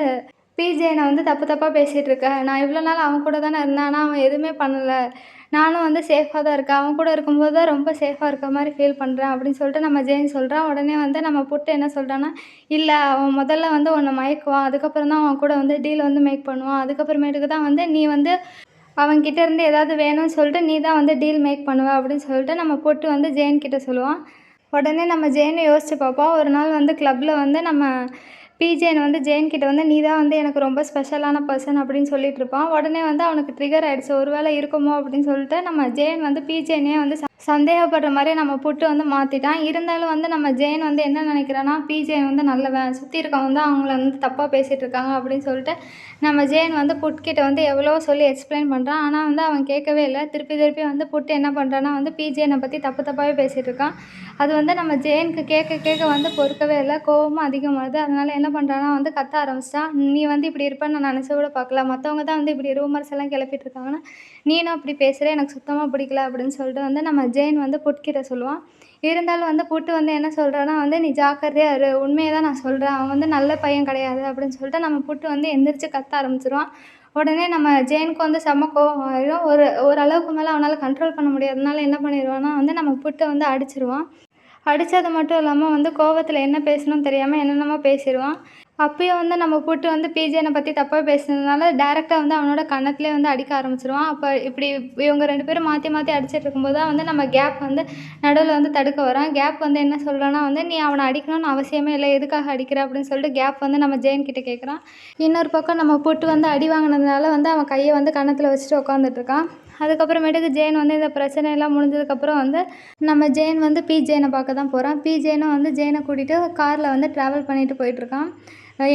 ஜெயனை வந்து தப்பாக பேசிகிட்டு இருக்க, நான் இவ்வளோ நாள் அவன் கூட தானே இருந்தேன், ஆனால் அவன் எதுவுமே பண்ணலை, நானும் வந்து சேஃபாக தான் இருக்கேன், அவன் கூட இருக்கும்போது தான் ரொம்ப சேஃபாக இருக்க மாதிரி ஃபீல் பண்ணுறேன் அப்படின்னு சொல்லிட்டு நம்ம ஜெயன் சொல்கிறான். உடனே வந்து நம்ம புட்டு என்ன சொல்கிறான்னா, இல்லை அவன் முதல்ல வந்து உன்னை மயக்குவான், அதுக்கப்புறம் தான் அவன் கூட வந்து டீல் வந்து மேக் பண்ணுவான், அதுக்கப்புறமேட்டுக்கு தான் வந்து நீ வந்து அவன்கிட்ட இருந்து ஏதாவது வேணும்னு சொல்லிட்டு நீ தான் வந்து டீல் மேக் பண்ணுவ அப்படின்னு சொல்லிட்டு நம்ம புட்டு வந்து ஜெயன் கிட்ட சொல்லுவான். உடனே நம்ம ஜெயனை யோசிச்சு பார்ப்போம். ஒரு நாள் வந்து கிளப்பில் வந்து நம்ம ஜெயன் வந்து ஜெயன் கிட்ட வந்து நீ தான் வந்து எனக்கு ரொம்ப ஸ்பெஷலான பர்சன் அப்படின்னு சொல்லிட்டு இருப்பான். உடனே வந்து அவனுக்கு ட்ரிகர் ஆகிடுச்சு, ஒரு வேளை இருக்குமோ அப்படின்னு சொல்லிட்டு நம்ம ஜெயன் வந்து ஜெயனே வந்து சந்தேகப்படுற மாரி நம்ம புட்டு வந்து மாத்திட்டான். இருந்தாலும் வந்து நம்ம ஜெயன் வந்து என்ன நினைக்கிறான்னா, பிஜே வந்து நல்லவன். சுத்தி இருக்கவங்க வந்து அவங்கள வந்து தப்பா பேசிட்டு இருக்காங்க அப்படின்னு சொல்லிட்டு, நம்ம ஜெயன் வந்து புட்கிட்ட வந்து எவ்வளவோ சொல்லி எக்ஸ்பிளைன் பண்றான். ஆனா வந்து அவன் கேட்கவே இல்ல. திருப்பி திருப்பி வந்து புட்டு என்ன பண்றான்னா வந்து பிஜேன பத்தி தப்பு தப்பாவே பேசிட்டு இருக்கான். அது வந்து நம்ம ஜெயனுக்கு கேட்க கேட்க வந்து பொறுக்கவே இல்ல. கோவமும் அதிகமாகுது. அதனால என்ன பண்றான்னா வந்து கத்த ஆரம்பிச்சிட்டான். "நீ வந்து இப்படி இருப்பேன்னு நான் நினைச்சு கூட பார்க்கல. மத்தவங்க தான் வந்து இப்படி ரூமர்ஸ் எல்லாம் கிளப்பிட்டு இருக்காங்கன்னா, நீனும் அப்படி பேசுற. எனக்கு சுத்தமா பிடிக்கல" அப்படின்னு சொல்லிட்டு வந்து நம்ம ஜெயன் வந்து புட்கிட்ட சொல்லுவான். இருந்தாலும் வந்து புட்டு வந்து என்ன சொல்றான்னா வந்து, "நீ ஜாக்கிரதையா இரு. உண்மைய தான் நான் சொல்றேன். அவன் வந்து நல்ல பையன் கிடையாது" அப்படின்னு சொல்லிட்டு நம்ம புட்டு வந்து எந்திரிச்சு கத்த ஆரம்பிச்சுருவான். உடனே நம்ம ஜெயனுக்கு வந்து செம்ம கோவம் ஆயிரும். ஓரளவுக்கு மேல அவனால கண்ட்ரோல் பண்ண முடியாதனால என்ன பண்ணிருவான்னா வந்து நம்ம புட்ட வந்து அடிச்சிருவான். அடிச்சது மட்டும் இல்லாம வந்து கோவத்துல என்ன பேசணும்னு தெரியாம என்னென்னமோ பேசிருவான். அப்பயும் வந்து நம்ம புட்டு வந்து பிஜேன பத்தி தப்பா பேசுனதுனால, டைரக்ட்டா வந்து அவனோட கன்னத்திலே வந்து அடிக்க ஆரம்பிச்சுருவான். அப்ப இப்படி இவங்க 2 பேரும் மாத்தி மாத்தி அடிச்சிட்டு இருக்கும்போது தான் வந்து நம்ம கேப் வந்து நடுவுல வந்து தடுக்க வரான். கேப் வந்து என்ன சொல்றான்னா வந்து, "நீ அவன அடிக்கணும்னு அவசியமே இல்ல. எதுக்காக அடிக்கிற?" அப்படின்னு சொல்லிட்டு கேப் வந்து நம்ம ஜெயன் கிட்ட கேட்குறான். இன்னொரு பக்கம் நம்ம புட்டு வந்து அடி வாங்கினதுனால வந்து அவன் கைய வந்து கன்னத்துல வச்சுட்டு உட்காந்துட்டு இருக்கான். அதுக்கப்புறமேட்டுக்கு ஜெயன் வந்து இந்த பிரச்சனையெல்லாம் முடிஞ்சதுக்கப்புறம் வந்து நம்ம ஜெயன் வந்து பிஜேன பார்க்க தான் போறான். பிஜேனும் வந்து ஜெயன கூட்டிட்டு கார்ல வந்து ட்ராவல் பண்ணிட்டு போயிட்டுருக்கான்.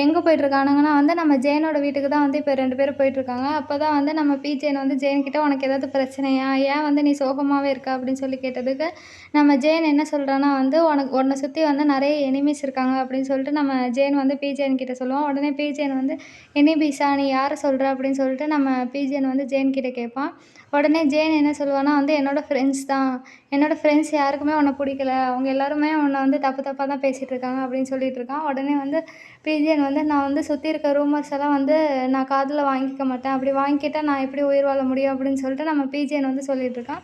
எங்கே போயிட்டுருக்கானுங்கன்னா வந்து நம்ம ஜெயனோட வீட்டுக்கு தான் வந்து இப்போ 2 பேரும் போயிட்டுருக்காங்க. அப்போ தான் வந்து நம்ம பிஜேன் வந்து ஜெயன்கிட்ட "உனக்கு ஏதாவது பிரச்சனையா? ஏன் வந்து நீ சோகமாவே இருக்க?" அப்படின்னு சொல்லி கேட்டதுக்கு, நம்ம ஜெயன் என்ன சொல்றான்னா வந்து, உன்னை சுற்றி வந்து நிறைய எனிமீஸ் இருக்காங்க" அப்படின்னு சொல்லிட்டு நம்ம ஜெயன் வந்து பிஜேன் கிட்ட சொல்லுவான். உடனே பிஜேன் வந்து, "எனிமீஸா? நீ யாரை சொல்ற?" அப்படின்னு சொல்லிட்டு நம்ம பிஜேன் வந்து ஜெயன் கிட்ட கேட்பான். உடனே ஜெயன் என்ன சொல்லுவான்னா வந்து, "என்னோட ஃப்ரெண்ட்ஸ் தான். என்னோட ஃப்ரெண்ட்ஸ் யாருக்குமே உன்னை பிடிக்கல. அவங்க எல்லாருமே உன்னை வந்து தப்பு தப்பாக தான் பேசிகிட்டு இருக்காங்க" அப்படின்னு சொல்லிட்டு இருக்கான். உடனே வந்து பிஜிஎன் வந்து, "நான் வந்து சுற்றி இருக்க ரூமர்ஸ் எல்லாம் வந்து நான் காதில் வாங்கிக்க மாட்டேன். அப்படி வாங்கிக்கிட்டா நான் எப்படி உயிர் வாழ முடியும்?" அப்படின்னு சொல்லிட்டு நம்ம பிஜிஎன் வந்து சொல்லிட்டுருக்கான்.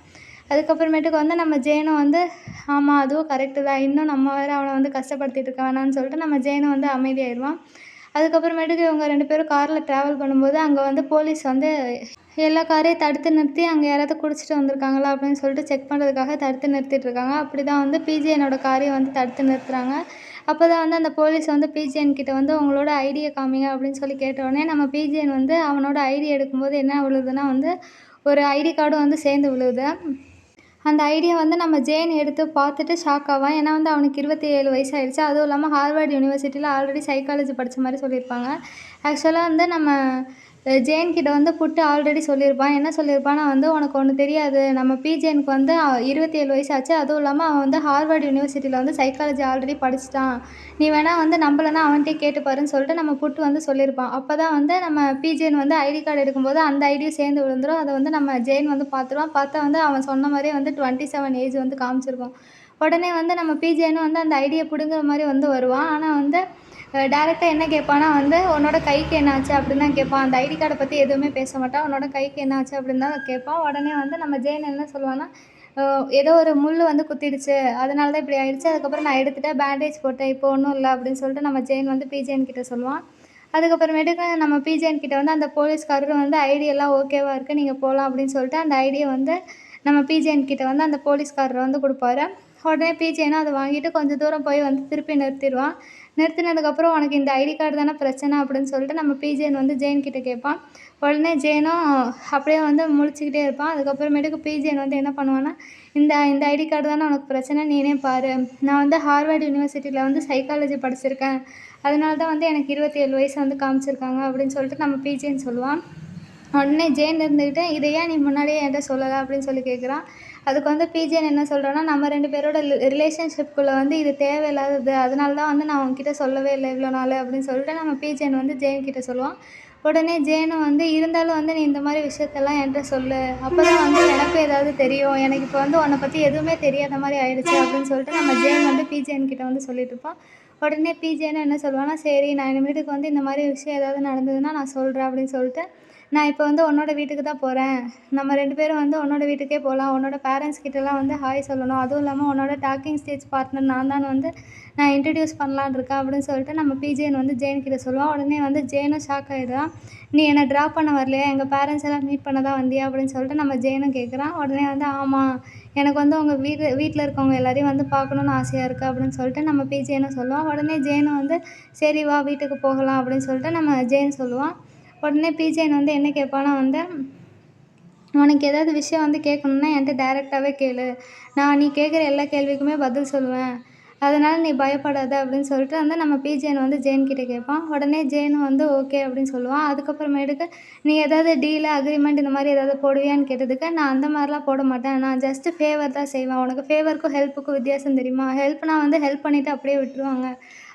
அதுக்கப்புறமேட்டுக்கு வந்து நம்ம ஜெயனும் வந்து, "ஆமாம், அதுவும் கரெக்டு தான். இன்னும் நம்ம வேறு அவனை வந்து கஷ்டப்படுத்திட்டு இருக்க வேணாம்னு" சொல்லிட்டு நம்ம ஜெயனும் வந்து அமைதியாயிடுவான். அதுக்கப்புறமேட்டுக்கு இவங்க 2 பேரும் காரில் ட்ராவல் பண்ணும்போது, அங்கே வந்து போலீஸ் வந்து எல்லா காரையும் தடுத்து நிறுத்தி, "அங்கே யாராவது குடிச்சிட்டு வந்திருக்காங்களா?" அப்படின்னு சொல்லிட்டு செக் பண்ணுறதுக்காக தடுத்து நிறுத்திட்டுருக்காங்க. அப்படி தான் வந்து பிஜிஎனோட காரையும் வந்து தடுத்து நிறுத்துறாங்க. அப்போ தான் வந்து அந்த போலீஸ் வந்து பிஜிஎன் கிட்ட வந்து, "உங்களோட ஐடிய காமிங்க" அப்படின்னு சொல்லி கேட்டவுடனே, நம்ம பிஜிஎன் வந்து அவனோட ஐடி எடுக்கும்போது என்ன விழுதுன்னா வந்து, ஒரு ஐடி கார்டும் வந்து சேர்ந்து விழுது. அந்த ஐடியா வந்து நம்ம ஜெயன் எடுத்து பார்த்துட்டு ஷாக் ஆவான். ஏன்னா வந்து அவனுக்கு 27 வயசு ஆயிடுச்சு. அதுவும் இல்லாம ஹார்வர்ட் யூனிவர்சிட்டியில ஆல்ரெடி சைக்காலஜி படிச்ச மாரி சொல்லியிருப்பாங்க. ஆக்சுவலா வந்து நம்ம ஜெயன் கிட்ட வந்து புட்டு ஆல்ரெடி சொல்லியிருப்பான். என்ன சொல்லியிருப்பான்னா வந்து, "உனக்கு ஒண்ணு தெரியாது. நம்ம பிஜேனுக்கு வந்து 27 வயசு ஆச்சு. அதுவும் இல்லாம அவன் வந்து ஹார்வர்ட் யூனிவர்சிட்டியில வந்து சைக்காலஜி ஆல்ரெடி படிச்சுட்டான். நீ வேணா வந்து நம்பலன்னா அவன்ட்டயே கேட்டு பாருன்னு" சொல்லிட்டு நம்ம புட்டு வந்து சொல்லியிருப்பான். அப்பதான் வந்து நம்ம பிஜேன் வந்து ஐடி கார்டு எடுக்கும்போது அந்த ஐடியும் சேர்ந்து விழுந்துரும். அத வந்து நம்ம ஜெயன் வந்து பார்த்துருவான். பார்த்தா வந்து அவன் சொன்ன மாரியே வந்து 27 ஏஜ் வந்து காமிச்சிருக்கும். உடனே வந்து நம்ம பிஜேனும் வந்து அந்த ஐடிய புடுங்குற மாரி வந்து வருவான். ஆனா வந்து டைரக்ட்டா என்ன கேட்பான்னா வந்து, "உன்னோட கைக்கு என்ன ஆச்சு?" அப்படின்னு தான் கேட்பான். அந்த ஐடி கார்ட பத்தி எதுவுமே பேச மாட்டான். "உன்னோட கைக்கு என்ன ஆச்சு?" அப்படின்னு தான் கேட்பான். உடனே வந்து நம்ம ஜெயன் என்ன சொல்லுவான்னா, ஏதோ ஒரு முள்ளு வந்து குத்திடுச்சு. அதனால தான் இப்படி ஆயிடுச்சு. அதுக்கப்புறம் நான் எடுத்துட்டேன். பேண்டேஜ் போட்டேன். இப்போ ஒண்ணும் இல்ல" அப்படின்னு சொல்லிட்டு நம்ம ஜெயன் வந்து பிஜேன் கிட்ட சொல்லுவான். அதுக்கப்புறமேட்டுக்கு நம்ம பிஜேன் கிட்ட வந்து அந்த போலீஸ்காரர் வந்து, "ஐடி எல்லாம் ஓகேவா இருக்கு. நீங்க போலாம்" அப்படின்னு சொல்லிட்டு அந்த ஐடிய வந்து நம்ம பிஜேன் கிட்ட வந்து அந்த போலீஸ்காரர் வந்து குடுப்பாரு. உடனே பிஜேனும் அத வாங்கிட்டு கொஞ்சம் தூரம் போய் வந்து திருப்பி நிறுத்திருவான். நிறுத்தினதுக்கப்புறம், "உனக்கு இந்த ஐடி கார்டு தானே பிரச்சனை?" அப்படின்னு சொல்லிட்டு நம்ம பிஜேன் வந்து ஜெயன் கிட்ட கேட்பான். உடனே ஜெயனும் அப்படியே வந்து முழிச்சுக்கிட்டே இருப்பான். அதுக்கப்புறமேட்டுக்கு பிஜேன் வந்து என்ன பண்ணுவான்னா, "இந்த இந்த ஐடி கார்டு தானே உனக்கு பிரச்சனை. நீனே பாரு. நான் வந்து ஹார்வர்ட் யூனிவர்சிட்டியில வந்து சைக்காலஜி படிச்சிருக்கேன். அதனால தான் வந்து எனக்கு 27 வயசு வந்து காமிச்சிருக்காங்க" அப்படின்னு சொல்லிட்டு நம்ம பிஜேன்னு சொல்லுவான். உடனே ஜெயன் இருந்துக்கிட்டு, "இத ஏன் நீ முன்னாடியே என்ட்ட சொல்லல?" அப்படின்னு சொல்லி கேட்குறான். அதுக்கு வந்து பிஜேன் என்ன சொல்றான்னா, "நம்ம 2 பேரோட ரிலேஷன்ஷிப்குள்ள வந்து இது தேவையில்லாதது. அதனால தான் வந்து நான் உன்கிட்ட சொல்லவே இல்ல இவ்வளோ நாளு" அப்படின்னு சொல்லிட்டு நம்ம பிஜேன் வந்து ஜெயன் கிட்ட சொல்லுவான். உடனே ஜெயனும் வந்து, "இருந்தாலும் வந்து நீ இந்த மாரி விஷயத்தெல்லாம் என்ட்ட சொல்லு. அப்பதான் வந்து எனக்கும் ஏதாவது தெரியும். எனக்கு இப்போ வந்து உன்ன பத்தி எதுவுமே தெரியாத மாரி ஆயிடுச்சு" அப்படின்னு சொல்லிட்டு நம்ம ஜெயன் வந்து பிஜேன் கிட்ட வந்து சொல்லிட்டுருப்பான். உடனே பிஜேன்னு என்ன சொல்லுவான்னா, "சரி, நான் இனிமேட்டுக்கு வந்து இந்த மாரி விஷயம் ஏதாவது நடந்ததுன்னா நான் சொல்றேன்" அப்படின்னு சொல்லிட்டு, "நான் இப்போ வந்து உன்னோட வீட்டுக்கு தான் போறேன். நம்ம 2 பேரும் வந்து உன்னோட வீட்டுக்கே போலாம். உன்னோட பேரண்ட்ஸ் கிட்டலாம் வந்து ஹாய் சொல்லணும். அதுவும் இல்லாம உன்னோட டாக்கிங் ஸ்டேஜ் பார்ட்னர் நான் தான்னு வந்து நான் இன்ட்ரோடியூஸ் பண்ணலான்னு இருக்கேன்" அப்படின்னு சொல்லிட்டு நம்ம பிஜேன் வந்து ஜெயன் கிட்ட சொல்லுவான். உடனே வந்து ஜெயனும் ஷாக் ஆயிடுறான். "நீ என்ன ட்ராப் பண்ண வரலையா? எங்க பேரண்ட்ஸ் எல்லாம் மீட் பண்ண தான் வந்தியா?" அப்படின்னு சொல்லிட்டு நம்ம ஜெயனும் கேட்குறான். உடனே வந்து, "ஆமா. எனக்கு வந்து உங்க வீட்ல இருக்கவங்க எல்லாரையும் வந்து பார்க்கணுன்னு ஆசையா இருக்கு" அப்படின்னு சொல்லிட்டு நம்ம பிஜேன்னு சொல்லுவான். உடனே ஜெயனும் வந்து, "சரி வா, வீட்டுக்கு போகலாம்" அப்படின்னு சொல்லிட்டு நம்ம ஜெயன் சொல்லுவான். உடனே பிஜேன் வந்து என்ன கேட்பான்னா வந்து, உனக்கு ஏதாவது விஷயம் வந்து கேட்கணுன்னா என்கிட்ட டைரெக்டாகவே கேளு. நீ கேட்குற எல்லா கேள்விக்குமே பதில் சொல்லுவேன். அதனால் நீ பயப்படாத அப்படின்னு சொல்லிட்டு வந்து நம்ம பிஜேன் வந்து ஜேன் கிட்ட கேட்பான். உடனே ஜேனும் வந்து ஓகே அப்படின்னு சொல்லுவான். அதுக்கப்புறமேட்டுக்கு நீ ஏதாவது டீலு, அக்ரிமெண்ட் இந்த மாதிரி ஏதாவது போடுவியான்னு கேட்டதுக்கு, நான் அந்த மாதிரிலாம் போட மாட்டேன். நான் ஜஸ்ட்டு ஃபேவர் தான் செய்வேன். உனக்கு ஃபேவருக்கும் ஹெல்ப்புக்கும் வித்தியாசம் தெரியுமா? ஹெல்ப்னா வந்து ஹெல்ப் பண்ணிவிட்டு அப்படியே விட்டுருவாங்க.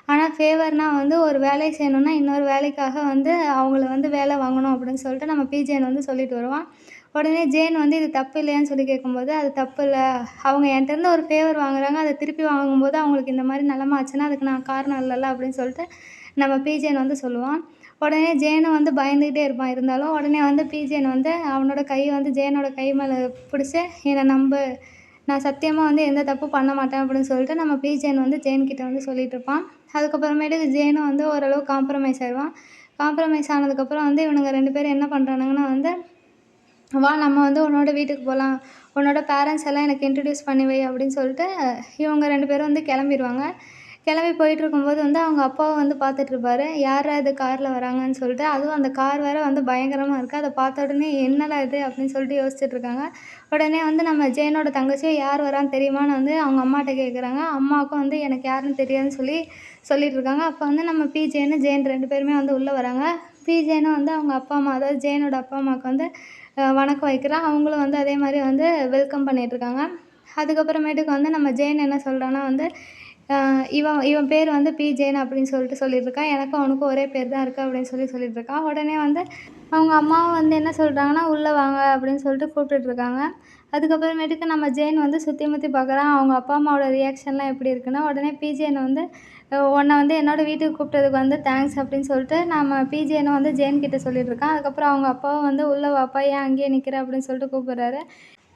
ஆனால் ஃபேவர்னா வந்து ஒரு வேலையை செய்யணுன்னா இன்னொரு வேலைக்காக வந்து அவங்கள வந்து வேலை வாங்கணும் அப்படின்னு சொல்லிட்டு நம்ம பிஜேன் வந்து சொல்லிட்டு வருவான். உடனே ஜேன் வந்து இது தப்பு இல்லையான்னு சொல்லி கேட்கும்போது, அது தப்பு இல்ல. அவங்க என்ட்டருந்து ஒரு ஃபேவர் வாங்குறாங்க. அத திருப்பி வாங்கும்போது அவங்களுக்கு இந்த மாரி நிலைம ஆச்சுன்னா, அதுக்கு நான் காரணம் இல்லல்ல அப்படின்னு சொல்லிட்டு நம்ம பிஜேன் வந்து சொல்லுவான். உடனே ஜேனும் வந்து பயந்துகிட்டே இருப்பான். இருந்தாலும் உடனே வந்து பிஜேன் வந்து அவனோட கைய வந்து ஜேனோட கை மேல பிடிச்சு, "என்ன நம்பு. நான் சத்தியமா வந்து எந்த தப்பும் பண்ண மாட்டேன்" அப்படின்னு சொல்லிட்டு நம்ம பிஜேன் வந்து ஜேன் கிட்ட வந்து சொல்லிட்டு இருப்பான். அதுக்கப்புறமேட்டுக்கு ஜேனும் வந்து ஓரளவு காம்ப்ரமைஸ் ஆயிடுவான். காம்ப்ரமைஸ் ஆனதுக்கப்புறம் வந்து இவனுங்க 2 பேரும் என்ன பண்ணுறானுங்கன்னா வந்து, "வா நம்ம வந்து உன்னோட வீட்டுக்கு போகலாம். உன்னோட பேரண்ட்ஸ் எல்லாம் எனக்கு இன்ட்ரடியூஸ் பண்ணி வை" அப்படின்னு சொல்லிட்டு இவங்க 2 பேரும் வந்து கிளம்பிருவாங்க. கிளம்பி போயிட்டுருக்கும்போது வந்து அவங்க அப்பாவும் வந்து பார்த்துட்ருப்பாரு. யார்ரா இது கார்ல வராங்கன்னு சொல்லிட்டு. அதுவும் அந்த கார் வேற வந்து பயங்கரமா இருக்கு. அத பார்த்த உடனே என்னடா இது அப்படின்னு சொல்லிட்டு யோசிச்சுட்ருக்காங்க. உடனே வந்து நம்ம ஜேனோட தங்கச்சியும் யார் வரான்னு தெரியுமான்னு வந்து அவங்க அம்மாட்ட கேட்குறாங்க. அம்மாவுக்கும் வந்து எனக்கு யாருன்னு தெரியாதுன்னு சொல்லிட்டுருக்காங்க. அப்போ வந்து நம்ம பிஜேன்னு ஜேன் 2 பேருமே வந்து உள்ளே வராங்க. பிஜேன்னு வந்து அவங்க அப்பா அம்மா, அதாவது ஜேனோட அப்பா அம்மாவுக்கு வந்து வணக்கம் வைக்கிறான். அவங்களும் வந்து அதே மாதிரி வந்து வெல்கம் பண்ணிகிட்ருக்காங்க. அதுக்கப்புறமேட்டுக்கு வந்து நம்ம ஜேன் என்ன சொல்கிறான்னா வந்து, இவன் இவன் பேர் வந்து பிஜேன் அப்படின்னு சொல்லிட்டு சொல்லிட்டுருக்கான். எனக்கும் அவனுக்கும் ஒரே பேர் தான் இருக்குது அப்படின்னு சொல்லிட்டுருக்கான். உடனே வந்து அவங்க அம்மாவும் வந்து என்ன சொல்கிறாங்கன்னா, உள்ளே வாங்க அப்படின்னு சொல்லிட்டு கூப்பிட்டுட்ருக்காங்க. அதுக்கப்புறமேட்டுக்கு நம்ம ஜேன் வந்து சுற்றி முற்றி பார்க்குறான். அவங்க அப்பா அம்மாவோட ரியாக்ஷன்லாம் எப்படி இருக்குன்னா, உடனே பிஜேன் வந்து உன்னை வந்து என்னோட வீட்டுக்கு கூப்பிட்டதுக்கு வந்து தேங்க்ஸ் அப்படின்னு சொல்லிட்டு நம்ம பிஜேனை வந்து ஜேன் கிட்ட சொல்லிட்டுருக்கான். அதுக்கப்புறம் அவங்க அப்பாவும் வந்து உள்ளே வாப்பா, ஏன் அங்கேயே நிற்கிற அப்படின்னு சொல்லிட்டு கூப்பிட்றாரு.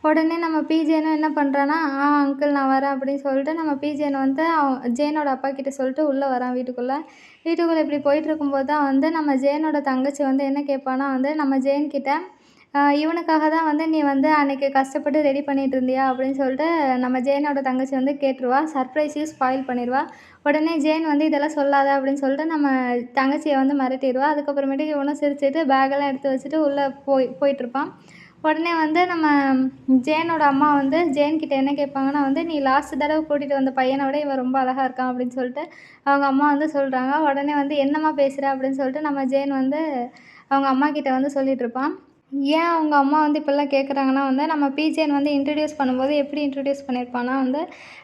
உடனே நம்ம பிஜேனும் என்ன பண்ணுறான்னா, அங்கிள் நான் வரேன்" அப்படின்னு சொல்லிட்டு நம்ம பிஜேன் வந்து ஜேனோட அப்பா கிட்ட சொல்லிட்டு உள்ளே வரான் வீட்டுக்குள்ளே. வீட்டுக்குள்ளே இப்படி போயிட்டுருக்கும்போது தான் வந்து நம்ம ஜேனோட தங்கச்சி வந்து என்ன கேட்பான்னா வந்து நம்ம ஜேன் கிட்ட, இவனுக்காக தான் வந்து நீ வந்து அன்னைக்கு கஷ்டப்பட்டு ரெடி பண்ணிட்டு இருந்தியா?" அப்படின்னு சொல்லிட்டு நம்ம ஜேனோட தங்கச்சி வந்து கேட்டுருவா. சர்ப்ரைஸையும் ஸ்பாயில் பண்ணிருவா. உடனே ஜேன் வந்து இதெல்லாம் சொல்லாத அப்படின்னு சொல்லிட்டு நம்ம தங்கச்சியை வந்து மிரட்டிருவா. அதுக்கப்புறமேட்டுக்கு இவனும் சிரிச்சுட்டு பேக்கெல்லாம் எடுத்து வச்சுட்டு உள்ளே போயிட்டுருப்பான். உடனே வந்து நம்ம ஜேனோட அம்மா வந்து ஜேன் கிட்ட என்ன கேட்பாங்கன்னா வந்து, "நீ லாஸ்ட் தடவை கூட்டிகிட்டு வந்த பையனை விட இவன் ரொம்ப அழகா இருக்கான்" அப்படின்னு சொல்லிட்டு அவங்க அம்மா வந்து சொல்கிறாங்க. உடனே வந்து என்னம்மா பேசுகிற அப்படின்னு சொல்லிட்டு நம்ம ஜேன் வந்து அவங்க அம்மா கிட்ட வந்து சொல்லிகிட்ருப்பான். ஏன் அவங்க அம்மா வந்து இப்படிலாம் கேட்குறாங்கன்னா வந்து, நம்ம பிஜேன் வந்து இன்ட்ரடியூஸ் பண்ணும்போது எப்படி இன்ட்ரடியூஸ் பண்ணியிருப்பான்னா வந்து,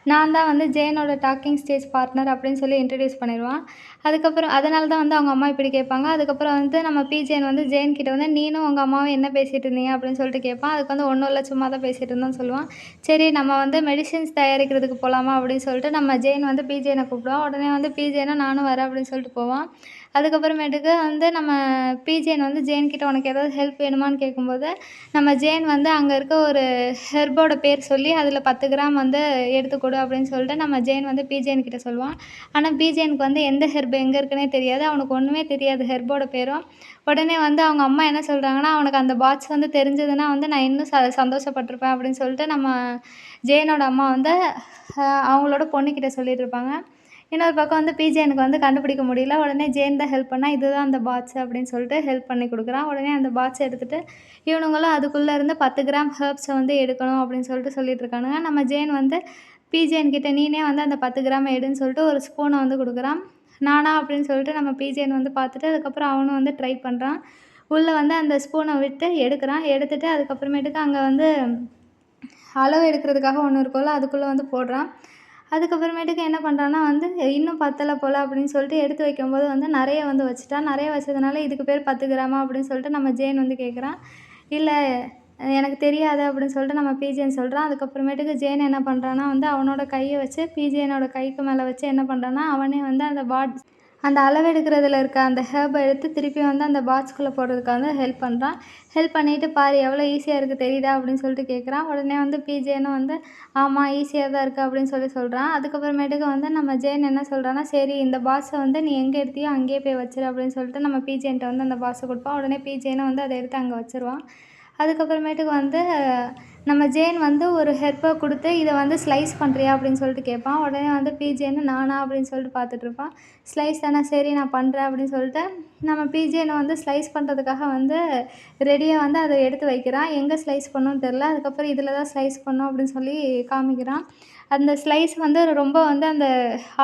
நான் தான் வந்து ஜேனோட டாக்கிங் ஸ்டேஜ் பார்ட்னர் அப்படின்னு சொல்லி இன்ட்ரடியூஸ் பண்ணிருவான். அதுக்கப்புறம் அதனால தான் வந்து அவங்க அம்மா இப்படி கேட்பாங்க. அதுக்கப்புறம் வந்து நம்ம பிஜேன் வந்து ஜேன் கிட்ட வந்து, "நீனும் உங்க அம்மாவும் என்ன பேசிகிட்டு இருந்தீங்க?" அப்படின்னு சொல்லிட்டு கேட்பான். அதுக்கு வந்து "ஒன்றும் இல்ல, சும்மா தான் பேசிகிட்டு இருந்தோம்னு" சொல்லுவான். "சரி நம்ம வந்து மெடிசின்ஸ் தயாரிக்கிறதுக்கு போகலாமா?" அப்படின்னு சொல்லிட்டு நம்ம ஜேன் வந்து பிஜேனை கூப்பிடுவான். உடனே வந்து பிஜேனும் நானும் வரேன் அப்படின்னு சொல்லிட்டு போவான். அதுக்கப்புறமேட்டுக்கு வந்து நம்ம பிஜேன் வந்து ஜேன் கிட்ட உனக்கு ஏதாவது ஹெல்ப் வேணுமான்னு கேட்கும்போது, நம்ம ஜேன் வந்து அங்கே இருக்க ஒரு ஹெர்போட பேர் சொல்லி அதில் 10 கிராம் வந்து எடுத்து கொடு அப்படின்னு சொல்லிட்டு நம்ம ஜேன் வந்து பிஜேன் கிட்ட சொல்லுவான். ஆனால் பிஜேனுக்கு வந்து எந்த ஹெர்ப் எங்கே இருக்குன்னே தெரியாது. அவனுக்கு ஒன்றுமே தெரியாது ஹெர்போட பேரும். உடனே வந்து அவங்க அம்மா என்ன சொல்கிறாங்கன்னா, அவனுக்கு அந்த பாட்ஸ் வந்து தெரிஞ்சதுன்னா வந்து நான் இன்னும் சந்தோஷப்பட்டுருப்பேன் அப்படின்னு சொல்லிட்டு நம்ம ஜேனோட அம்மா வந்து அவங்களோட பொண்ணுக்கிட்ட சொல்லிட்டு இருப்பாங்க. இன்னொரு பக்கம் வந்து பிஜேனுக்கு வந்து கண்டுபிடிக்க முடியல. உடனே ஜேன் தான் ஹெல்ப் பண்ணா, இதுதான் அந்த பாட்ஸ் அப்படின்னு சொல்லிட்டு ஹெல்ப் பண்ணி குடுக்குறான். உடனே அந்த பாட்ஸ எடுத்துட்டு இவனுங்களும் அதுக்குள்ளே இருந்து 10 கிராம் ஹெர்ப்ஸ வந்து எடுக்கணும் அப்படின்னு சொல்லிட்டு சொல்லிட்டு இருக்கானுங்க. நம்ம ஜேன் வந்து பிஜேன் கிட்ட நீனே வந்து அந்த 10 கிராம எடுன்னு சொல்லிட்டு ஒரு ஸ்பூன வந்து குடுக்குறான். நானா அப்படின்னு சொல்லிட்டு நம்ம பிஜேன் வந்து பார்த்துட்டு, அதுக்கப்புறம் அவனும் வந்து ட்ரை பண்ணுறான். உள்ள வந்து அந்த ஸ்பூன விட்டு எடுக்குறான். எடுத்துட்டு அதுக்கப்புறமேட்டுக்கு அங்க வந்து அளவு எடுக்கிறதுக்காக ஒண்ணு இருக்கும்ல, அதுக்குள்ளே வந்து போடுறான். அதுக்கப்புறமேட்டுக்கு என்ன பண்ணுறான்னா வந்து, இன்னும் பத்தல போல அப்படின்னு சொல்லிட்டு எடுத்து வைக்கும்போது வந்து நெறைய வந்து வச்சுட்டான். நெறைய வச்சதுனால இதுக்கு பேர் 10 கிராமா அப்படின்னு சொல்லிட்டு நம்ம ஜேன் வந்து கேட்குறான். இல்ல எனக்கு தெரியாது அப்படின்னு சொல்லிட்டு நம்ம பிஜேன்னு சொல்றான். அதுக்கப்புறமேட்டுக்கு ஜேன் என்ன பண்ணுறான்னா வந்து அவனோட கைய வச்சு பிஜேனோட கைக்கு மேல வச்சு என்ன பண்ணுறான்னா, அவனே வந்து அந்த அளவெடுக்கிறதுல இருக்க அந்த ஹெர்ப எடுத்து திருப்பி வந்து அந்த பாக்ஸ்குள்ளே போடுறதுக்காக வந்து ஹெல்ப் பண்ணுறான். ஹெல்ப் பண்ணிட்டு பாரு எவ்வளோ ஈஸியா இருக்குது தெரியுதா? அப்படின்னு சொல்லிட்டு கேட்குறான். உடனே வந்து பிஜேனும் வந்து ஆமா ஈஸியா தான் இருக்குது அப்படின்னு சொல்றான். அதுக்கப்புறமேட்டுக்கு வந்து நம்ம ஜேன் என்ன சொல்றான்னா, சரி இந்த பாக்ஸ வந்து நீ எங்கே எடுத்தியோ அங்கேயே போய் வச்சுரு அப்படின்னு சொல்லிட்டு நம்ம பிஜேன்ட்ட வந்து அந்த பாக்ஸ குடுப்பான். உடனே பிஜேனும் வந்து அத எடுத்து அங்கே வச்சுருவான். அதுக்கப்புறமேட்டுக்கு வந்து நம்ம ஜேன் வந்து ஒரு ஹெர்பை கொடுத்து இதை வந்து ஸ்லைஸ் பண்ணுறியா அப்படின்னு சொல்லிட்டு கேட்பான். உடனே வந்து பிஜேன்னு நானா அப்படின்னு சொல்லிட்டு பார்த்துட்ருப்பான். ஸ்லைஸ் தானே, சரி நான் பண்ணுறேன் அப்படின்னு சொல்லிட்டு நம்ம பிஜேனை வந்து ஸ்லைஸ் பண்ணுறதுக்காக வந்து ரெடியாக வந்து அதை எடுத்து வைக்கிறான். எங்கே ஸ்லைஸ் பண்ணணும்னு தெரில. அதுக்கப்புறம் இதில் தான் ஸ்லைஸ் பண்ணணும் அப்படின்னு சொல்லி காமிக்கிறான். அந்த ஸ்லைஸ் வந்து ரொம்ப வந்து அந்த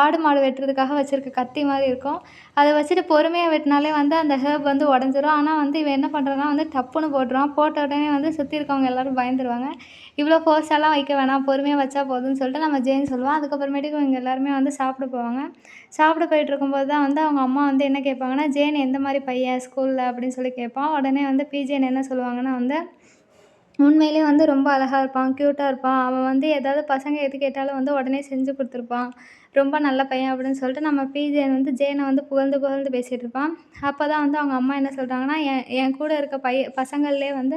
ஆடு மாடு வெட்டுறதுக்காக வச்சுருக்க கத்தி மாதிரி இருக்கும். அதை வச்சுட்டு பொறுமையாக வெட்டினாலே வந்து அந்த ஹெர்ப் வந்து உடஞ்சிரும். ஆனால் வந்து இவன் என்ன பண்ணுறான்னா வந்து டப்புன்னு போட்டுருவான். போட்ட உடனே வந்து சுற்றி இருக்கவங்க எல்லோரும் பயந்துருவாங்க. இவ்வளோ ஃபோர்ஸெல்லாம் வைக்க வேணாம், பொறுமையாக வச்சா போதும்னு சொல்லிட்டு நம்ம ஜேன் சொல்லுவான். அதுக்கப்புறமேட்டுக்கு இவங்க எல்லாருமே வந்து சாப்பிட போவாங்க. சாப்பிட போயிட்டுருக்கும்போது தான் வந்து அவங்க அம்மா வந்து என்ன கேட்பாங்கன்னா, ஜேன் எந்த மாதிரி பையன் ஸ்கூலில் அப்படின்னு சொல்லி கேட்பான். உடனே வந்து பிஜேன் என்ன சொல்லுவாங்கன்னா வந்து, உண்மையிலே வந்து ரொம்ப அழகா இருப்பான், க்யூட்டாக இருப்பான். அவன் வந்து ஏதாவது பசங்க எது கேட்டாலும் வந்து உடனே செஞ்சு கொடுத்துருப்பான். ரொம்ப நல்ல பையன் அப்படின்னு சொல்லிட்டு நம்ம பிஜேன் வந்து ஜேனை வந்து புகழ்ந்து புகழ்ந்து பேசிகிட்டு இருப்பான். அப்போ தான் வந்து அவங்க அம்மா என்ன சொல்கிறாங்கன்னா, என் கூட இருக்க பசங்கள்லேயே வந்து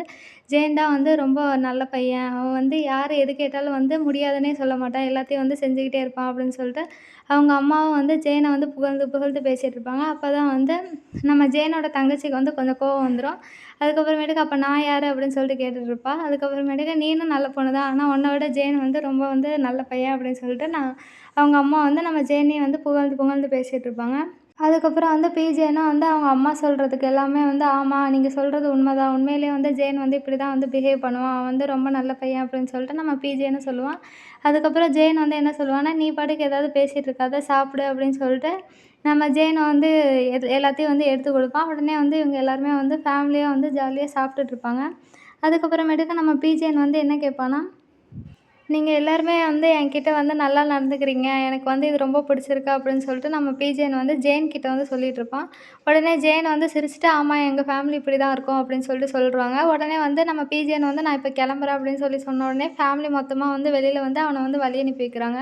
ஜேன் தான் வந்து ரொம்ப நல்ல பையன். அவன் வந்து யார் எது கேட்டாலும் வந்து முடியாதுன்னே சொல்ல மாட்டான். எல்லாத்தையும் வந்து செஞ்சுக்கிட்டே இருப்பான் அப்படின்னு சொல்லிட்டு அவங்க அம்மாவும் வந்து ஜேனை வந்து புகழ்ந்து புகழ்ந்து பேசிகிட்டு இருப்பாங்க. அப்போ தான் வந்து நம்ம ஜேனோட தங்கச்சிக்கு வந்து கொஞ்சம் கோவம் வந்துடும். அதுக்கப்புறமேட்டுக்கு அப்போ நான் யார் அப்படின்னு சொல்லிட்டு கேட்டுட்ருப்பா. அதுக்கப்புறமேட்டுக்கு நீனும் நல்ல பொண்ணு தான், ஆனால் உன்னை விட ஜேன் வந்து ரொம்ப வந்து நல்ல பையன் அப்படின்னு சொல்லிட்டு அவங்க அம்மா வந்து நம்ம ஜேனையும் வந்து புகழ்ந்து புகழ்ந்து பேசிகிட்டு இருப்பாங்க. அதுக்கப்புறம் வந்து பிஜேனா வந்து அவங்க அம்மா சொல்கிறதுக்கு எல்லாமே வந்து ஆமாம் நீங்கள் சொல்கிறது உண்மைதான், உண்மையிலேயே வந்து ஜேன் வந்து இப்படி தான் வந்து பிஹேவ் பண்ணுவான், அவன் வந்து ரொம்ப நல்ல பையன் அப்படின்னு சொல்லிட்டு நம்ம பிஜேன்னு சொல்லுவான். அதுக்கப்புறம் ஜேன் வந்து என்ன சொல்லுவான்னா, நீ பாட்டுக்கு ஏதாவது பேசிகிட்டு இருக்காத, சாப்பிடு அப்படின்னு சொல்லிட்டு நம்ம ஜேனை வந்து எல்லாத்தையும் வந்து எடுத்து கொடுப்பான். உடனே வந்து இவங்க எல்லாருமே வந்து ஃபேமிலியாக வந்து ஜாலியாக சாப்பிட்டுட்ருப்பாங்க. அதுக்கப்புறமேட்டுக்கு நம்ம பிஜேன் வந்து என்ன கேட்பான்னா, நீங்கள் எல்லாருமே வந்து என்கிட்ட வந்து நல்லா நடந்துக்கிறீங்க, எனக்கு வந்து இது ரொம்ப பிடிச்சிருக்கு அப்படின்னு சொல்லிட்டு நம்ம பிஜேன் வந்து ஜேன் கிட்ட வந்து சொல்லிகிட்ருப்பான். உடனே ஜேன் வந்து சிரிச்சுட்டு, ஆமாம் எங்கள் ஃபேமிலி இப்படி தான் இருக்கும் அப்படின்னு சொல்லிட்டு சொல்கிறாங்க. உடனே வந்து நம்ம பிஜேன் வந்து நான் இப்போ கிளம்புறேன் அப்படின்னு சொல்லி சொன்ன உடனே ஃபேமிலி மொத்தமாக வந்து வெளியில் வந்து அவனை வந்து வழி அனுப்பி வைக்கிறாங்க.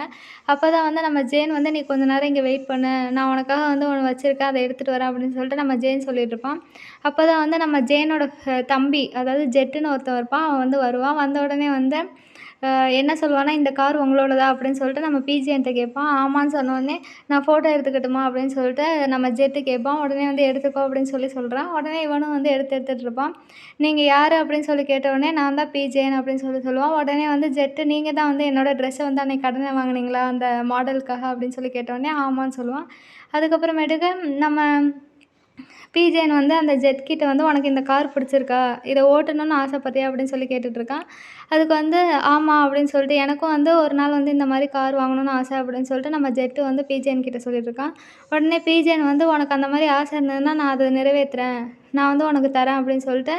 அப்போ தான் வந்து நம்ம ஜேன் வந்து நீ கொஞ்ச நேரம் இங்கே வெயிட் பண்ணு, நான் உனக்காக வந்து ஒன்று வச்சுருக்கேன், அதை எடுத்துகிட்டு வரேன் அப்படின்னு சொல்லிட்டு நம்ம ஜேன் சொல்லிகிட்ருப்பான். அப்போ தான் வந்து நம்ம ஜேனோட தம்பி, அதாவது ஜெட்டுன்னு ஒருத்தன் இருப்பான், அவன் வந்து வருவான். வந்த உடனே வந்து என்ன சொல்லுவான்னா, இந்த கார் உங்களோடதா அப்படின்னு சொல்லிட்டு நம்ம பிஜிஎன்ட்ட கேட்பான். ஆமான்னு சொன்னோடனே, நான் ஃபோட்டோ எடுத்துக்கட்டுமா அப்படின்னு சொல்லிட்டு நம்ம ஜெட்டு கேட்பான். உடனே வந்து எடுத்துக்கோ அப்படின்னு சொல்கிறான். உடனே இவனும் வந்து எடுத்துகிட்டு இருப்பான். நீங்கள் யார் அப்படின்னு சொல்லி கேட்டவுடனே, நான் தான் பிஜேன் அப்படின்னு சொல்லுவான். உடனே வந்து ஜெட்டு, நீங்கள் தான் வந்து என்னோடய ட்ரெஸ்ஸை வந்து அன்றைக்கி கடனை வாங்கினீங்களா அந்த மாடலுக்காக அப்படின்னு சொல்லி கேட்டவுடனே ஆமான்னு சொல்லுவான். அதுக்கப்புறமேட்டுக்கு நம்ம பிஜேன் வந்து அந்த ஜெட் கிட்ட வந்து உனக்கு இந்த கார் பிடிச்சிருக்கா, இதை ஓட்டணும்னு ஆசைப்பட்றியா அப்படின்னு சொல்லி கேட்டுட்ருக்கான். அதுக்கு வந்து ஆமாம் அப்படின்னு சொல்லிட்டு எனக்கும் வந்து ஒரு நாள் வந்து இந்த மாதிரி கார் வாங்கணும்னு ஆசை அப்படின்னு சொல்லிட்டு நம்ம ஜெட்டு வந்து பிஜேன் கிட்ட சொல்லிட்டுருக்கான். உடனே பிஜேன் வந்து உனக்கு அந்த மாதிரி ஆசை இருந்ததுன்னா நான் அதை நிறைவேற்றுறேன், நான் வந்து உனக்கு தரேன் அப்படின்னு சொல்லிட்டு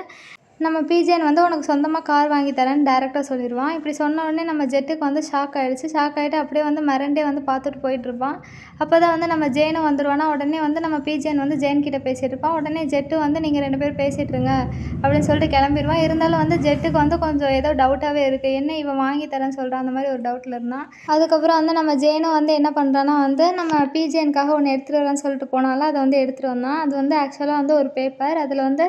நம்ம பிஜேன் வந்து உனக்கு சொந்தமாக கார் வாங்கி தரேன்னு டேரெக்டாக சொல்லிடுவான். இப்படி சொன்ன உடனே நம்ம ஜெட்டுக்கு வந்து ஷாக் ஆகிடுச்சு. ஷாக் ஆகிட்டு அப்படியே வந்து மிரண்டே வந்து பார்த்துட்டு போயிட்டுருப்பான். அப்போ தான் வந்து நம்ம ஜேனும் வந்துடுவானா. உடனே வந்து நம்ம பிஜேன் வந்து ஜேன் கிட்ட பேசிகிட்டு இருப்பான். உடனே ஜெட்டு வந்து நீங்கள் 2 பேரும் பேசிகிட்டு இருங்க அப்படின்னு சொல்லிட்டு கிளம்பிடுவான். இருந்தாலும் வந்து ஜெட்டுக்கு வந்து கொஞ்சம் ஏதோ டவுட்டாகவே இருக்குது, என்ன இவன் வாங்கி தரேன்னு சொல்கிறான், அந்த மாதிரி ஒரு டவுட்டில் இருந்தான். அதுக்கப்புறம் வந்து நம்ம ஜேனும் வந்து என்ன பண்ணுறான்னா வந்து நம்ம பிஜேனுக்காக ஒன்று எடுத்துகிட்டு வரேன்னு சொல்லிட்டு போனாலும் அதை வந்து எடுத்துகிட்டு வந்தான். அது வந்து ஆக்சுவலாக வந்து ஒரு பேப்பர். அதில் வந்து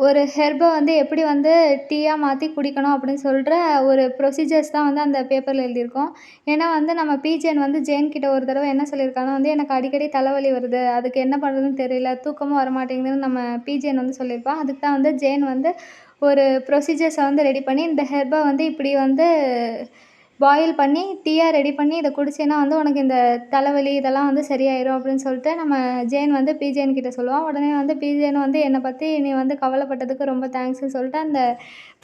ஒரு ஹெர்பை வந்து எப்படி வந்து டீயாக மாற்றி குடிக்கணும் அப்படின்னு சொல்கிற ஒரு ப்ரொசீஜர்ஸ் தான் வந்து அந்த பேப்பரில் எழுதியிருக்கும். ஏன்னா வந்து நம்ம பிஜேன் வந்து ஜேன் கிட்ட ஒரு தடவை என்ன சொல்லியிருக்காங்கன்னா வந்து எனக்கு அடிக்கடி தலைவலி வருது, அதுக்கு என்ன பண்ணுறதுன்னு தெரியல, தூக்கமும் வரமாட்டேங்குதுன்னு நம்ம பிஜேன் வந்து சொல்லியிருப்பான். அதுக்கு தான் வந்து ஜேன் வந்து ஒரு ப்ரொசீஜர்ஸை வந்து ரெடி பண்ணி இந்த ஹெர்பை வந்து இப்படி வந்து பாயில் பண்ணி டீயாக ரெடி பண்ணி இதை குடிச்சேன்னா வந்து உனக்கு இந்த தலைவலி இதெல்லாம் வந்து சரியாயிரும் அப்படின்னு சொல்லிட்டு நம்ம ஜேன் வந்து பிஜேன் கிட்ட சொல்லுவான். உடனே வந்து பிஜேன் வந்து என்னை பற்றி நீ வந்து கவலைப்பட்டதுக்கு ரொம்ப தேங்க்ஸ்ன்னு சொல்லிட்டு அந்த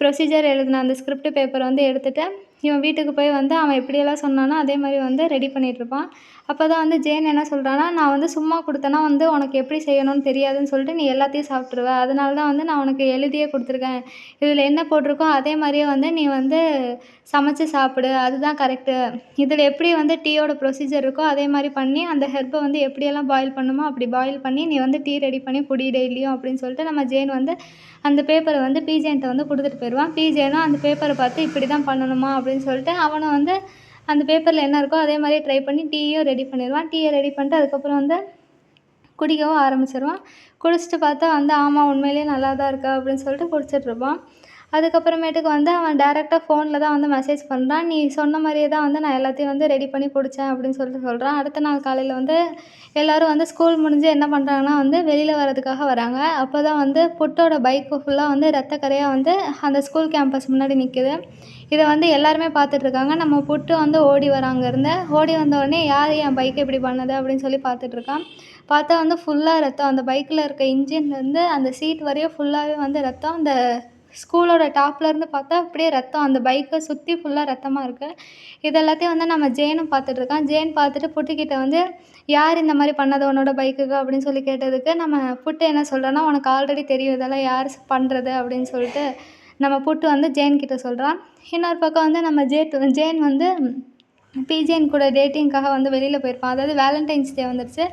ப்ரொசீஜர் எழுதின அந்த ஸ்கிரிப்ட் பேப்பரை வந்து எடுத்துகிட்டு இவன் வீட்டுக்கு போய் வந்து அவன் எப்படியெல்லாம் சொன்னானோ அதே மாதிரி வந்து ரெடி பண்ணிகிட்ருப்பான். அப்போ தான் வந்து ஜேன் என்ன சொல்கிறான்னா, நான் வந்து சும்மா கொடுத்தேன்னா வந்து உனக்கு எப்படி செய்யணும்னு தெரியாதுன்னு சொல்லிட்டு நீ எல்லாத்தையும் சாப்பிட்ருவ, அதனால தான் வந்து நான் உனக்கு எழுதியே கொடுத்துருக்கேன், இதில் என்ன போட்டிருக்கோ அதே மாதிரியே வந்து நீ வந்து சமைச்சு சாப்பிடு, அதுதான் கரெக்டு. இதில் எப்படி வந்து டீயோட ப்ரொசீஜர் இருக்கோ அதே மாதிரி பண்ணி அந்த ஹெர்பை வந்து எப்படியெல்லாம் பாயில் பண்ணணுமோ அப்படி பாயில் பண்ணி நீ வந்து டீ ரெடி பண்ணி குடி டெய்லியும் அப்படின்னு சொல்லிட்டு நம்ம ஜேன் வந்து அந்த பேப்பரை வந்து பிஜேன்ட்ட வந்து கொடுத்துட்டு போயிடுவான். பிஜேனும் அந்த பேப்பரை பார்த்து இப்படி தான் பண்ணணுமா அப்படின்னு சொல்லிட்டு அவனும் வந்து அந்த பேப்பரில் என்ன இருக்கோ அதே மாதிரி ட்ரை பண்ணி டீயும் ரெடி பண்ணிடுவான். டீயை ரெடி பண்ணிட்டு அதுக்கப்புறம் வந்து குடிக்கவும் ஆரம்பிச்சிடுவான். குடிச்சிட்டு பார்த்தா வந்து ஆமாம் உண்மையிலேயே நல்லா தான் இருக்கா அப்படின்னு சொல்லிட்டு குடிச்சிட்ருப்பான். அதுக்கப்புறமேட்டுக்கு வந்து அவன் டேரெக்டாக ஃபோனில் தான் வந்து மெசேஜ் பண்ணுறான். "நீ சொன்ன மாரியே தான் வந்து நான் எல்லாத்தையும் வந்து ரெடி பண்ணி குடித்தேன்" அப்படின்னு சொல்லிட்டு சொல்கிறான். அடுத்த நாள் காலையில் வந்து எல்லோரும் வந்து ஸ்கூல் முடிஞ்சு என்ன பண்ணுறாங்கன்னா வந்து வெளியில் வரதுக்காக வராங்க. அப்போ தான் வந்து புட்டோட பைக்கு ஃபுல்லாக வந்து ரத்த கறையாக வந்து அந்த ஸ்கூல் கேம்பஸ் முன்னாடி நிற்கிது. இதை வந்து எல்லாருமே பார்த்துட்ருக்காங்க. நம்ம புட்டு வந்து ஓடி வரான் அங்கேருந்து. ஓடி வந்த உடனே யார் என் பைக்கை இப்படி பண்ணுது அப்படின்னு சொல்லி பார்த்துட்ருக்கான். பார்த்தா வந்து ஃபுல்லாக ரத்தம். அந்த பைக்கில் இருக்க இன்ஜின்லேருந்து அந்த சீட் வரையும் ஃபுல்லாகவே வந்து ரத்தம். அந்த ஸ்கூலோட டாப்லேருந்து பார்த்தா அப்படியே ரத்தம். அந்த பைக்கை சுற்றி ஃபுல்லாக ரத்தமாக இருக்குது. இது எல்லாத்தையும் வந்து நம்ம ஜேனும் பார்த்துட்ருக்கான். ஜேன் பார்த்துட்டு புட்டுக்கிட்ட வந்து யார் இந்த மாதிரி பண்ணது உன்னோட பைக்குக்கு அப்படின்னு சொல்லி கேட்டதுக்கு நம்ம புட்டு என்ன சொல்கிறான்னா, உனக்கு ஆல்ரெடி தெரியும் இதெல்லாம் யார் பண்ணுறது அப்படின்னு சொல்லிட்டு நம்ம புட்டு வந்து ஜேன் கிட்ட சொல்கிறான். இன்னொரு பக்கம் வந்து நம்ம ஜேன் வந்து பிஜேன் கூட டேட்டிங்காக வந்து வெளியில் போயிருப்பான். அதாவது வேலண்டைன்ஸ் டே வந்துடுச்சு.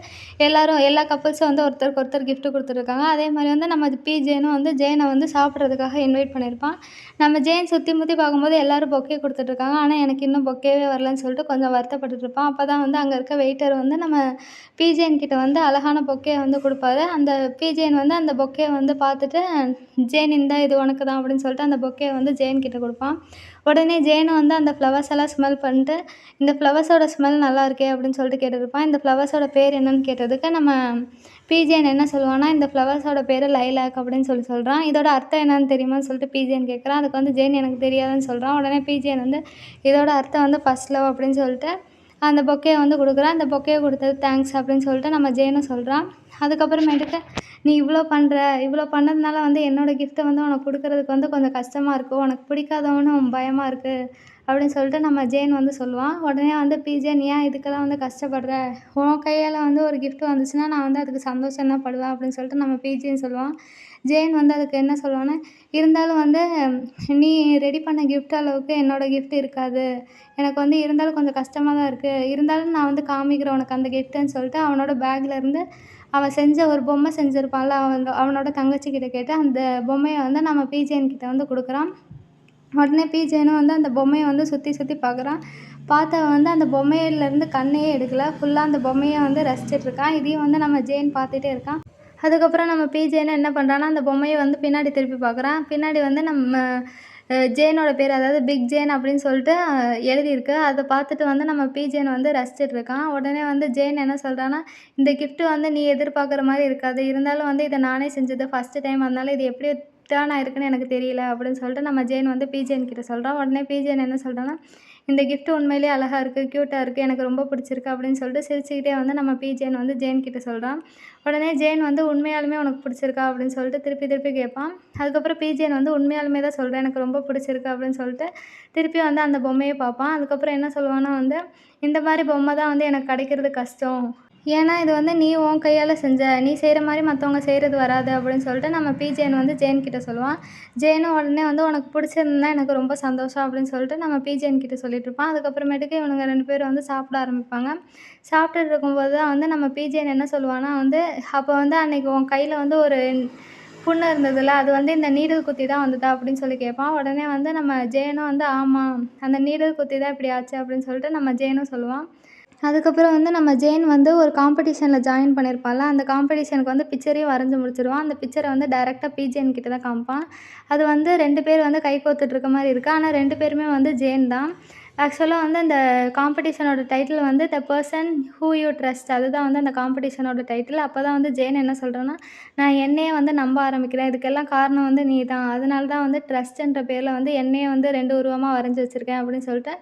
எல்லா கப்புள்ஸும் வந்து ஒருத்தருக்கு ஒருத்தர் கிஃப்ட் கொடுத்துருக்காங்க. அதே மாதிரி வந்து நம்ம பிஜேனும் வந்து ஜேனை வந்து சாப்பிட்றதுக்காக இன்வைட் பண்ணியிருப்பான். நம்ம ஜேன் சுற்றி முற்றி பார்க்கும்போது எல்லோரும் பொக்கே கொடுத்துட்ருக்காங்க. ஆனால் எனக்கு இன்னும் பொக்கேவே வரலன்னு சொல்லிட்டு கொஞ்சம் வருத்தப்பட்டுட்டு இருப்பான். அப்போ தான் வந்து அங்கே இருக்க வெயிட்டர் வந்து நம்ம பிஜேன் கிட்ட வந்து அழகான பொக்கே வந்து கொடுப்பாரு. அந்த பிஜேன் வந்து அந்த பொக்கே வந்து பார்த்துட்டு, ஜேன் இந்தா இது உனக்கு தான் அப்படின்னு சொல்லிட்டு அந்த பொக்கே வந்து ஜேன் கிட்ட கொடுப்பான். உடனே ஜேனும் வந்து அந்த ஃப்ளவர்ஸ் எல்லாம் ஸ்மெல் பண்ணிட்டு, இந்த ஃப்ளவர்ஸோட ஸ்மெல் நல்லா இருக்கே அப்படின்னு சொல்லிட்டு கேட்டுருப்பான். இந்த ஃப்ளவர்ஸோட பேர் என்னன்னு கேட்டதுக்கு நம்ம பிஜேன் என்ன சொல்லுவான்னா, இந்த ஃப்ளவர்ஸோட பேர் லைலாக் அப்படின்னு சொல்கிறான். இதோட அர்த்தம் என்னன்னு தெரியுமான்னு சொல்லிட்டு பிஜேன் கேட்குறான். அதுக்கு வந்து ஜேன் எனக்கு தெரியாதுன்னு சொல்கிறான். உடனே பிஜேன் வந்து இதோட அர்த்தம் வந்து ஃபர்ஸ்ட் லவ் அப்படின்னு சொல்லிட்டு அந்த பொக்கே வந்து கொடுக்குறான். அந்த பொக்கே கொடுத்தது தேங்க்ஸ் அப்படின்னு சொல்லிட்டு நம்ம ஜேனும் சொல்கிறான். அதுக்கப்புறமேட்டுக்கு நீ இவ்வளோ பண்ணதுனால வந்து என்னோடய கிஃப்ட்டை வந்து உனக்கு கொடுக்குறதுக்கு வந்து கொஞ்சம் கஷ்டமாக இருக்குது. உனக்கு பிடிக்காதவனும் பயமாக இருக்குது அப்படின்னு சொல்லிட்டு நம்ம ஜேன் வந்து சொல்லுவான். உடனே வந்து பிஜே நீ ஏன் இதுக்கெல்லாம் வந்து கஷ்டப்படுற? உன் கையால் வந்து ஒரு கிஃப்ட் வந்துச்சுன்னா நான் வந்து அதுக்கு சந்தோஷம் தான் படுவேன் அப்படின்னு சொல்லிட்டு நம்ம பிஜேன்னு சொல்லுவான். ஜேன் வந்து அதுக்கு என்ன சொல்லுவான்னா, இருந்தாலும் வந்து நீ ரெடி பண்ண கிஃப்ட் அளவுக்கு என்னோடய கிஃப்ட் இருக்காது. எனக்கு வந்து இருந்தாலும் கொஞ்சம் கஷ்டமாக தான் இருக்குது. இருந்தாலும் நான் வந்து காமிக்கிறேன் உனக்கு அந்த கிஃப்ட்டுன்னு சொல்லிட்டு அவனோட பேக்லேருந்து அவன் செஞ்ச ஒரு பொம்மை செஞ்சுருப்பான்ல, அவனோட தங்கச்சிக்கிட்ட கேட்டு அந்த பொம்மையை வந்து நம்ம பிஜேன் கிட்ட வந்து கொடுக்குறான். உடனே பிஜேனும் வந்து அந்த பொம்மையை வந்து சுற்றி பார்க்குறான். பார்த்தா வந்து அந்த பொம்மையிலேருந்து கண்ணையே எடுக்கல. ஃபுல்லாக அந்த பொம்மையை வந்து ரசிச்சிட்ருக்கான். இதையும் வந்து நம்ம ஜேன் பார்த்துட்டே இருக்கான். அதுக்கப்புறம் நம்ம பிஜேன்னு என்ன பண்ணுறான்னா, அந்த பொம்மையை வந்து பின்னாடி திருப்பி பார்க்குறான். பின்னாடி வந்து நம்ம ஜேனோட பேர், அதாவது பிக் ஜேன் அப்படின்னு சொல்லிட்டு எழுதியிருக்கு. அதை பார்த்துட்டு வந்து நம்ம பிஜேன் வந்து ரசிச்சிட்ருக்கான். உடனே வந்து ஜேன் என்ன சொல்கிறான்னா, இந்த கிஃப்ட்டு வந்து நீ எதிர்பார்க்குற மாதிரி இருக்காது. இருந்தாலும் வந்து இதை நானே செஞ்சது ஃபஸ்ட்டு டைம். அதனால இது எப்படி டேர்ன் ஆயிருக்குன்னு எனக்கு தெரியல அப்படின்னு சொல்லிட்டு நம்ம ஜேன் வந்து பிஜேன் கிட்ட சொல்கிறான். உடனே பிஜேன் என்ன சொல்கிறான்னா, இந்த கிஃப்ட்டு உண்மையிலேயே அழகாக இருக்குது, க்யூட்டாக இருக்குது, எனக்கு ரொம்ப பிடிச்சிருக்கு அப்படின்னு சொல்லிட்டு சிரிச்சுக்கிட்டே வந்து நம்ம பிஜேன் வந்து ஜேன் கிட்ட சொல்கிறான். உடனே ஜேன் வந்து உண்மையாலுமே உனக்கு பிடிச்சிருக்கா அப்படின்னு சொல்லிட்டு திருப்பி கேட்பான். அதுக்கப்புறம் பிஜேன் வந்து உண்மையாலுமே தான் சொல்கிறேன், எனக்கு ரொம்ப பிடிச்சிருக்கு அப்படின்னு சொல்லிட்டு திருப்பி வந்து அந்த பொம்மையை பார்ப்பான். அதுக்கப்புறம் என்ன சொல்லுவான்னா வந்து, இந்த மாதிரி பொம்மை தான் வந்து எனக்கு கிடைக்கிறது கஷ்டம். ஏன்னா இது வந்து நீ உன் கையால் செஞ்ச, நீ செய்கிற மாதிரி மற்றவங்க செய்கிறது வராது அப்படின்னு சொல்லிட்டு நம்ம பிஜேன் வந்து ஜேன் கிட்ட சொல்லுவான். ஜேனும் உடனே வந்து உனக்கு பிடிச்சிருந்தா எனக்கு ரொம்ப சந்தோஷம் அப்படின்னு சொல்லிட்டு நம்ம பிஜேன் கிட்ட சொல்லிட்டுருப்பான். அதுக்கப்புறமேட்டுக்கு இவனுங்க 2 பேரும் வந்து சாப்பிட ஆரம்பிப்பாங்க. சாப்பிட்டுட்டு இருக்கும்போது தான் வந்து நம்ம பிஜேன் என்ன சொல்லுவான்னா வந்து, அப்போ வந்து அன்றைக்கி உன் கையில் வந்து ஒரு புண்ணு இருந்ததுல்ல, அது வந்து இந்த நீடில் குத்தி தான் வந்ததா அப்படின்னு சொல்லி கேட்பான். உடனே வந்து நம்ம ஜேனும் வந்து ஆமாம், அந்த நீடில் குத்தி தான் இப்படி ஆச்சு அப்படின்னு சொல்லிட்டு நம்ம ஜேனும் சொல்லுவான். அதுக்கப்புறம் வந்து நம்ம ஜேன் வந்து ஒரு காம்படிஷனில் ஜாயின் பண்ணியிருப்பான்ல, அந்த காம்படிஷனுக்கு வந்து பிக்சரையும் வரைஞ்சி முடிச்சிடுவான். அந்த பிக்சரை வந்து டைரெக்டாக பிஜேன் கிட்ட தான் காமிப்பான். அது வந்து 2 பேர் வந்து கை கோர்த்துட்டு இருக்க மாதிரி இருக்குது. ஆனால் 2 பேருமே வந்து ஜேன் தான். ஆக்சுவலாக வந்து அந்த காம்படிஷனோட டைட்டில் வந்து the person who you trust, அதுதான் வந்து அந்த காம்படிஷனோட டைட்டில். அப்போ தான் வந்து ஜேன் என்ன சொல்கிறேன்னா, நான் என்னையே வந்து நம்ப ஆரம்பிக்கிறேன். இதுக்கெல்லாம் காரணம் வந்து நீ தான். அதனால தான் வந்து ட்ரஸ்ட்டுன்ற பேரில் வந்து என்னையே வந்து 2 உருவமாக வரைஞ்சி வச்சுருக்கேன் அப்படின்னு சொல்லிட்டு